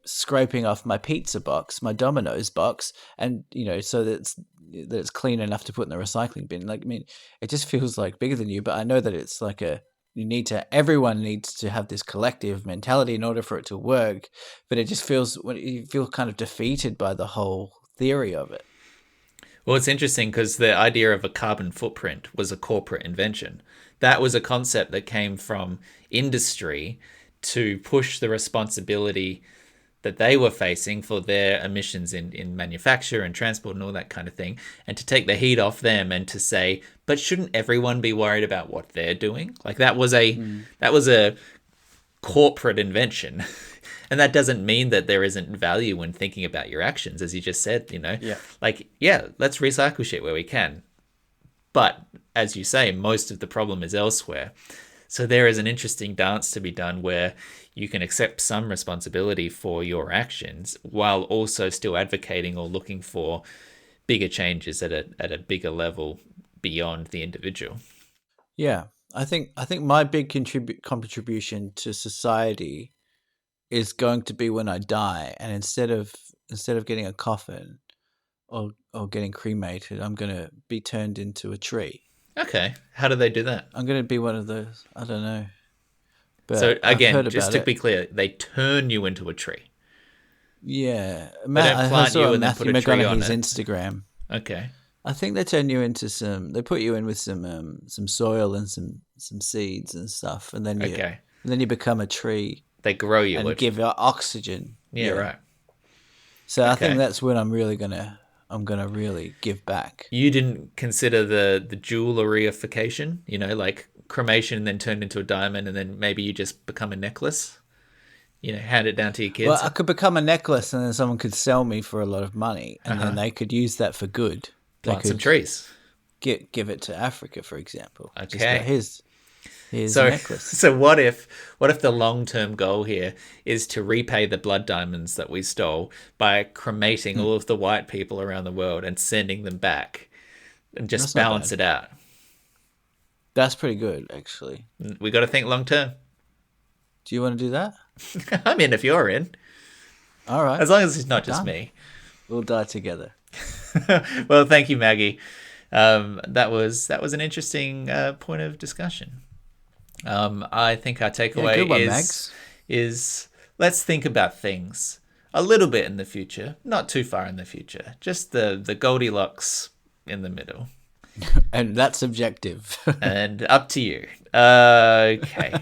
scraping off my pizza box, my Domino's box, and so that it's clean enough to put in the recycling bin. Like, I mean, it just feels like bigger than you. But I know that it's like everyone needs to have this collective mentality in order for it to work. But it just feels when you feel kind of defeated by the whole theory of it. Well, it's interesting because the idea of a carbon footprint was a corporate invention. That was a concept that came from industry to push the responsibility that they were facing for their emissions in manufacture and transport and all that kind of thing, and to take the heat off them and to say, but shouldn't everyone be worried about what they're doing? Like that was a corporate invention. And that doesn't mean that there isn't value when thinking about your actions, as you just said, Yeah. Like, yeah, let's recycle shit where we can. But as you say, most of the problem is elsewhere. So there is an interesting dance to be done where you can accept some responsibility for your actions while also still advocating or looking for bigger changes at a bigger level beyond the individual. Yeah. I think my big contribution to society is going to be when I die, and instead of getting a coffin or getting cremated, I'm going to be turned into a tree. Okay. How do they do that? I'm going to be one of those. I don't know. But so again, I've heard just about to be clear, they turn you into a tree. Yeah. I saw and Matthew then put a tree on McConaughey's it. Instagram. Okay. I think they turn you into they put you in with some soil and some seeds and stuff, and then you become a tree. They grow you and give oxygen. Yeah, right. So I think that's when I'm gonna really give back. You didn't consider the jewelryification, like cremation and then turned into a diamond, and then maybe you just become a necklace. Hand it down to your kids. Well, I could become a necklace, and then someone could sell me for a lot of money, and then they could use that for good. Plant some trees. Give it to Africa, for example. Okay. Here's a necklace. So what if the long-term goal here is to repay the blood diamonds that we stole by cremating all of the white people around the world and sending them back and just balance it out? That's pretty good, actually. We got to think long-term. Do you want to do that? I'm in if you're in. All right. As long as it's not just me. We'll die together. Well, thank you, Maggie. That was an interesting point of discussion. I think our takeaway is let's think about things a little bit in the future, not too far in the future, just the Goldilocks in the middle. And that's subjective. And up to you. Okay.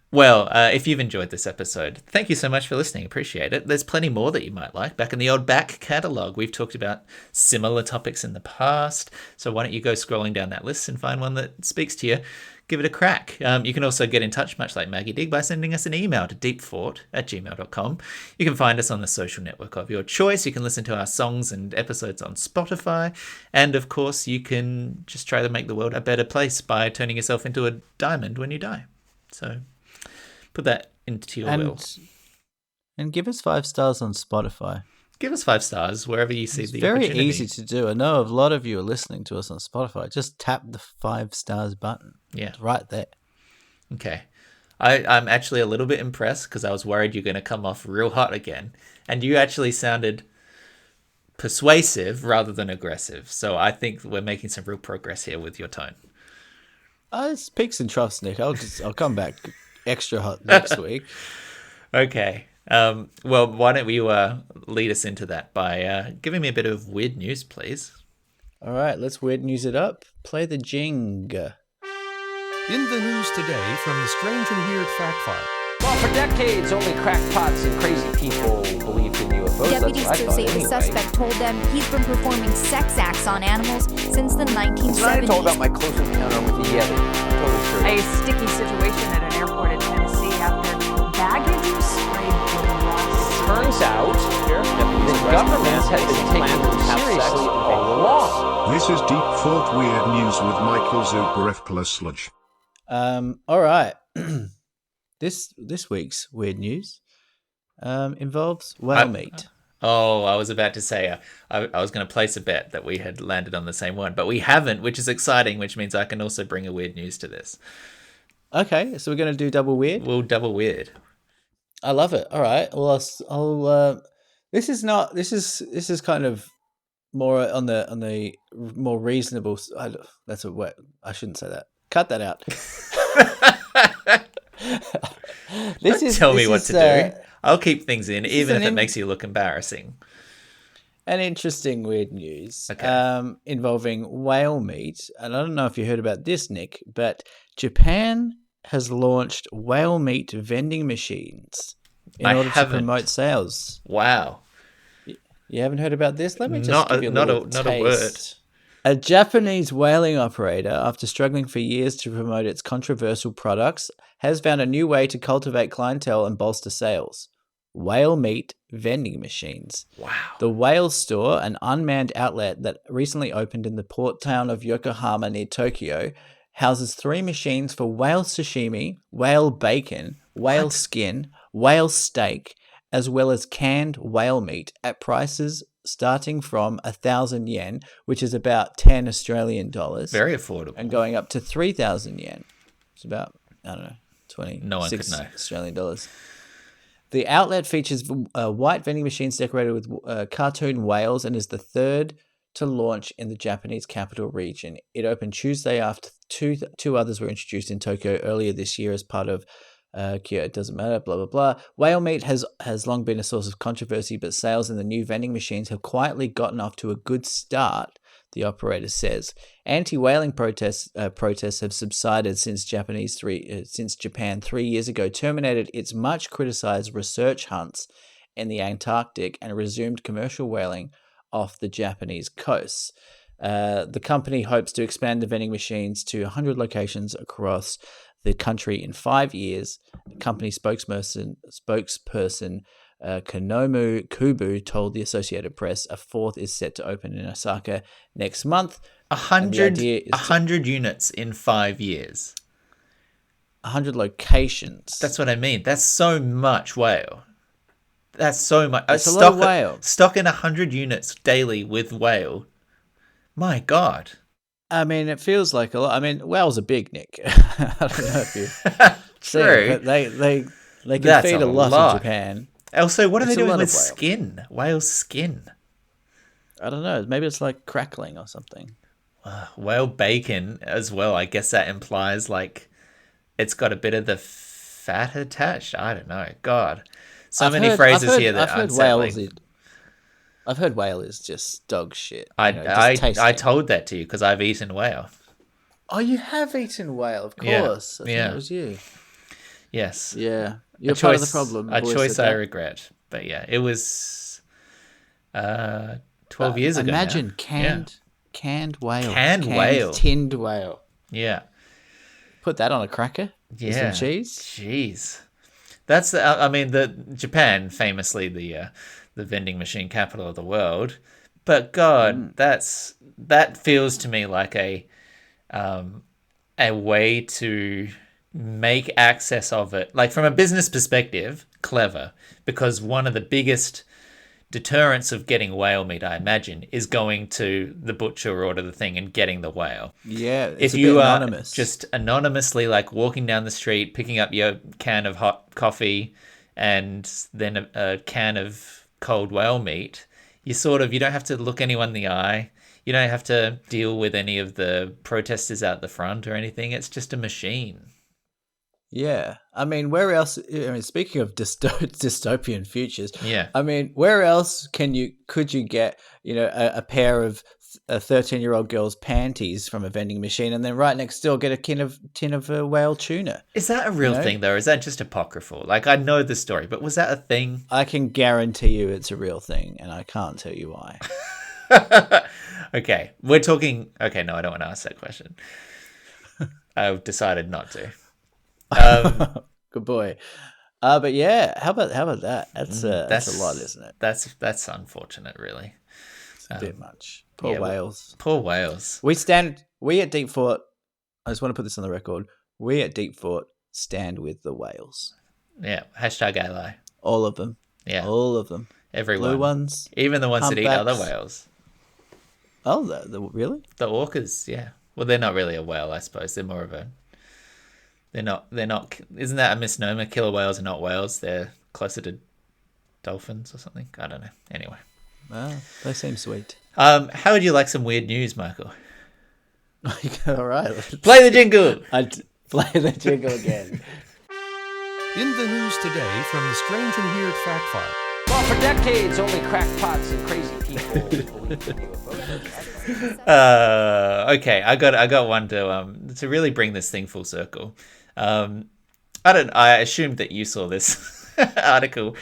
Well, if you've enjoyed this episode, thank you so much for listening. Appreciate it. There's plenty more that you might like. Back in the old back catalogue, we've talked about similar topics in the past. So why don't you go scrolling down that list and find one that speaks to you. Give it a crack. You can also get in touch, much like Maggie did, by sending us an email to deepfort@gmail.com. You can find us on the social network of your choice. You can listen to our songs and episodes on Spotify. And, of course, you can just try to make the world a better place by turning yourself into a diamond when you die. So put that into your will. And give us 5 stars on Spotify. Give us 5 stars wherever you see the opportunity. It's very easy to do. I know a lot of you are listening to us on Spotify. Just tap the 5 stars button. Yeah. It's right there. Okay. I'm actually a little bit impressed because I was worried you're going to come off real hot again. And you actually sounded persuasive rather than aggressive. So I think we're making some real progress here with your tone. It's peaks and troughs, Nick. I'll come back extra hot next week. Okay. Well, why don't you lead us into that by giving me a bit of weird news, please? All right, let's weird news it up. Play the jing. In the news today from the Strange and Weird Fact File. Well, for decades, only crackpots and crazy people believed in UFOs. Deputies say the suspect told them he's been performing sex acts on animals since the 1970s. I told about my close encounter with the Yeti. Totally true. A sticky situation at an airport in Tennessee after baggage was sprayed with rust. Turns out the governments had been taking them seriously all along. This is Deep Thought Weird News with Michael Zuberef+Sludge. All right. This week's weird news involves whale meat. I was about to say I was going to place a bet that we had landed on the same one, but we haven't, which is exciting, which means I can also bring a weird news to this. Okay, so we're going to do double weird? We'll double weird. I love it. All right. Well, this is kind of more on the more reasonable. That's a word. I shouldn't say that. Cut that out. Tell me what to do. I'll keep things in, even if it makes you look embarrassing. An interesting weird news involving whale meat. And I don't know if you heard about this, Nick, but Japan has launched whale meat vending machines in order to promote sales. Wow. You haven't heard about this? Let me just give you not a word. A Japanese whaling operator, after struggling for years to promote its controversial products, has found a new way to cultivate clientele and bolster sales. Whale meat vending machines. Wow. The Whale Store, an unmanned outlet that recently opened in the port town of Yokohama near Tokyo, houses 3 machines for whale sashimi, whale bacon, whale skin, whale steak, as well as canned whale meat at prices starting from 1,000 yen, which is about 10 Australian dollars. Very affordable. And going up to 3,000 yen. It's about, I don't know, 26 no one could know. Australian dollars. The outlet features white vending machines decorated with cartoon whales and is the third to launch in the Japanese capital region. It opened Tuesday after two others were introduced in Tokyo earlier this year as part of it doesn't matter, blah, blah, blah. Whale meat has long been a source of controversy, but sales in the new vending machines have quietly gotten off to a good start, the operator says. Anti-whaling protests have subsided since Japan 3 years ago terminated its much criticized research hunts in the Antarctic and resumed commercial whaling off the Japanese coasts. The company hopes to expand the vending machines to 100 locations across the country in 5 years. The company spokesperson Konomu Kubu told the Associated Press a fourth is set to open in Osaka next month. 100 units in 5 years. 100 locations. That's what I mean. That's so much whale. That's so much. That's a lot of whale. Stocking 100 units daily with whale. My God. I mean, it feels like a lot. I mean, whales are big, Nick. I don't know if you've seen it, but they can feed a lot in Japan. Also, what are they doing with skin? Whale skin? I don't know. Maybe it's like crackling or something. Whale bacon as well. I guess that implies like it's got a bit of the fat attached. I don't know. God, many phrases here that are unsettling. I've heard whale is just dog shit. I told that to you because I've eaten whale. Oh, you have eaten whale, of course. I thought it was you. Yes. Yeah. You're part of the problem. A choice I regret. But yeah, it was 12 years ago. Imagine now. canned whale. Tinned whale. Yeah. Put that on a cracker. Yeah. With some cheese. Jeez. That's the Japan, famously the vending machine capital of the world. But God, that feels to me like a way to make access of it, like from a business perspective, clever, because one of the biggest deterrents of getting whale meat, I imagine, is going to the butcher or to the thing and getting the whale. Yeah, if you are anonymous. Just anonymously, like walking down the street, picking up your can of hot coffee and then a can of cold whale meat, you don't have to look anyone in the eye. You don't have to deal with any of the protesters out the front or anything. It's just a machine. Yeah. I mean, where else? I mean, speaking of dystopian futures, yeah. I mean, where else could you get, a pair of a 13-year-old girl's panties from a vending machine and then right next door get a tin of whale tuna? Is that a real thing, though? Or is that just apocryphal? Like, I know the story, but was that a thing? I can guarantee you it's a real thing, and I can't tell you why. Okay. We're talking... Okay, no, I don't want to ask that question. I've decided not to. Good boy. But yeah, how about that? That's a lot, isn't it? That's unfortunate, really. It's a bit much. Poor whales. Poor whales. We at Deep Fort, I just want to put this on the record. We at Deep Fort stand with the whales. Yeah. #ally. All of them. Yeah. All of them. Everyone. Blue ones. Even the ones that eat other whales. Oh, really? The orcas, yeah. Well, they're not really a whale, I suppose. They're more of a... They're not... Isn't that a misnomer? Killer whales are not whales. They're closer to dolphins or something. I don't know. Anyway. They seem sweet. How would you like some weird news, Michael? All right. Play the jingle! I'd play the jingle again. In the news today from the Strange and Weird Fact File. Well, for decades, only crackpots and crazy people believed in UFOs. Okay, I got one to really bring this thing full circle. I assumed that you saw this article,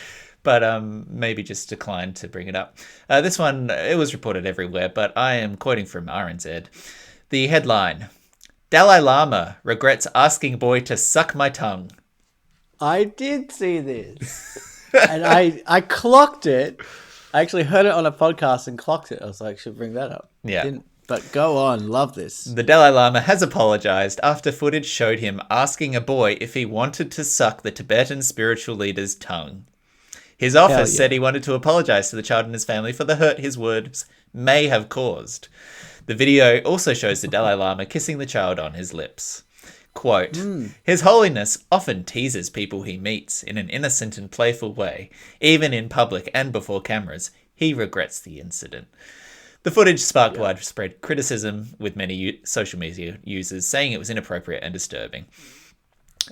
but maybe just declined to bring it up. This one, it was reported everywhere, but I am quoting from RNZ. The headline: Dalai Lama regrets asking boy to suck my tongue. I did see this. And I clocked it. I actually heard it on a podcast and clocked it. I was like, should bring that up. Yeah. Didn't, but go on. Love this. The Dalai Lama has apologized after footage showed him asking a boy if he wanted to suck the Tibetan spiritual leader's tongue. His office said he wanted to apologize to the child and his family for the hurt his words may have caused. The video also shows the Dalai Lama kissing the child on his lips. Quote, His Holiness often teases people he meets in an innocent and playful way, even in public and before cameras. He regrets the incident. The footage sparked widespread criticism, with many social media users saying it was inappropriate and disturbing.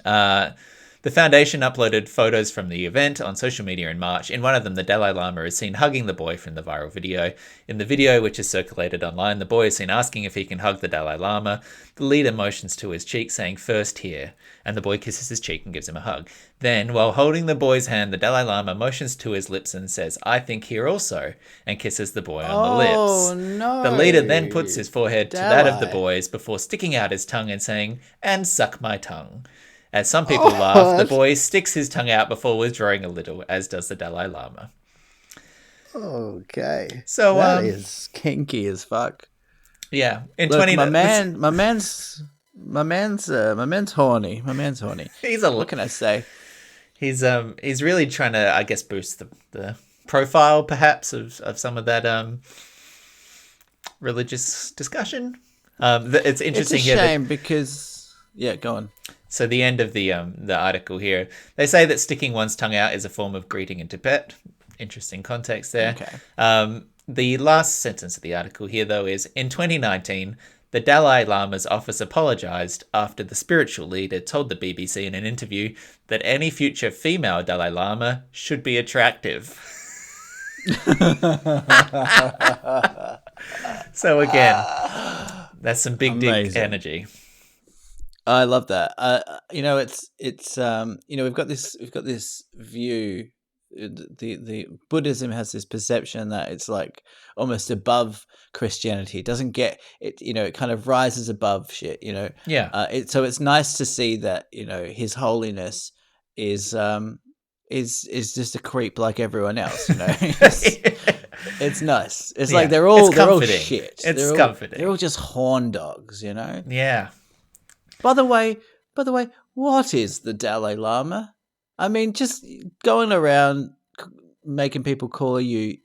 The foundation uploaded photos from the event on social media in March. In one of them, the Dalai Lama is seen hugging the boy from the viral video. In the video, which is circulated online, the boy is seen asking if he can hug the Dalai Lama. The leader motions to his cheek, saying, "First here," and the boy kisses his cheek and gives him a hug. Then, while holding the boy's hand, the Dalai Lama motions to his lips and says, "I think here also," and kisses the boy on the lips. Oh, no. The leader then puts his forehead to that of the boy's before sticking out his tongue and saying, "And suck my tongue." As some people laugh, the boy sticks his tongue out before withdrawing a little, as does the Dalai Lama. Okay. So that is kinky as fuck. Yeah. In Look, 20 my man's horny. My man's horny. What can I say? He's really trying to, I guess, boost the profile perhaps of some of that religious discussion. It's interesting it's a here. Shame because go on. So the end of the article here, they say that sticking one's tongue out is a form of greeting in Tibet. Interesting context there. Okay. The last sentence of the article here, though, is, in 2019, the Dalai Lama's office apologized after the spiritual leader told the BBC in an interview that any future female Dalai Lama should be attractive. So again, that's some big dick energy. I love that. We've got this view. The Buddhism has this perception that it's like almost above Christianity. It doesn't get it. It kind of rises above shit. Yeah. So it's nice to see that His Holiness is just a creep like everyone else. It's nice. It's like they're all shit. It's comforting. They're all just horn dogs. Yeah. By the way, what is the Dalai Lama? I mean, just going around making people call you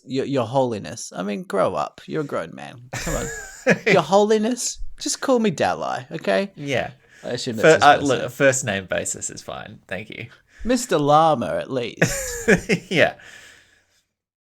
your Holiness. I mean, grow up. You're a grown man. Come on. Your Holiness? Just call me Dalai, okay? Yeah. I assume that's his look, first name basis is fine. Thank you. Mr. Lama, at least. Yeah.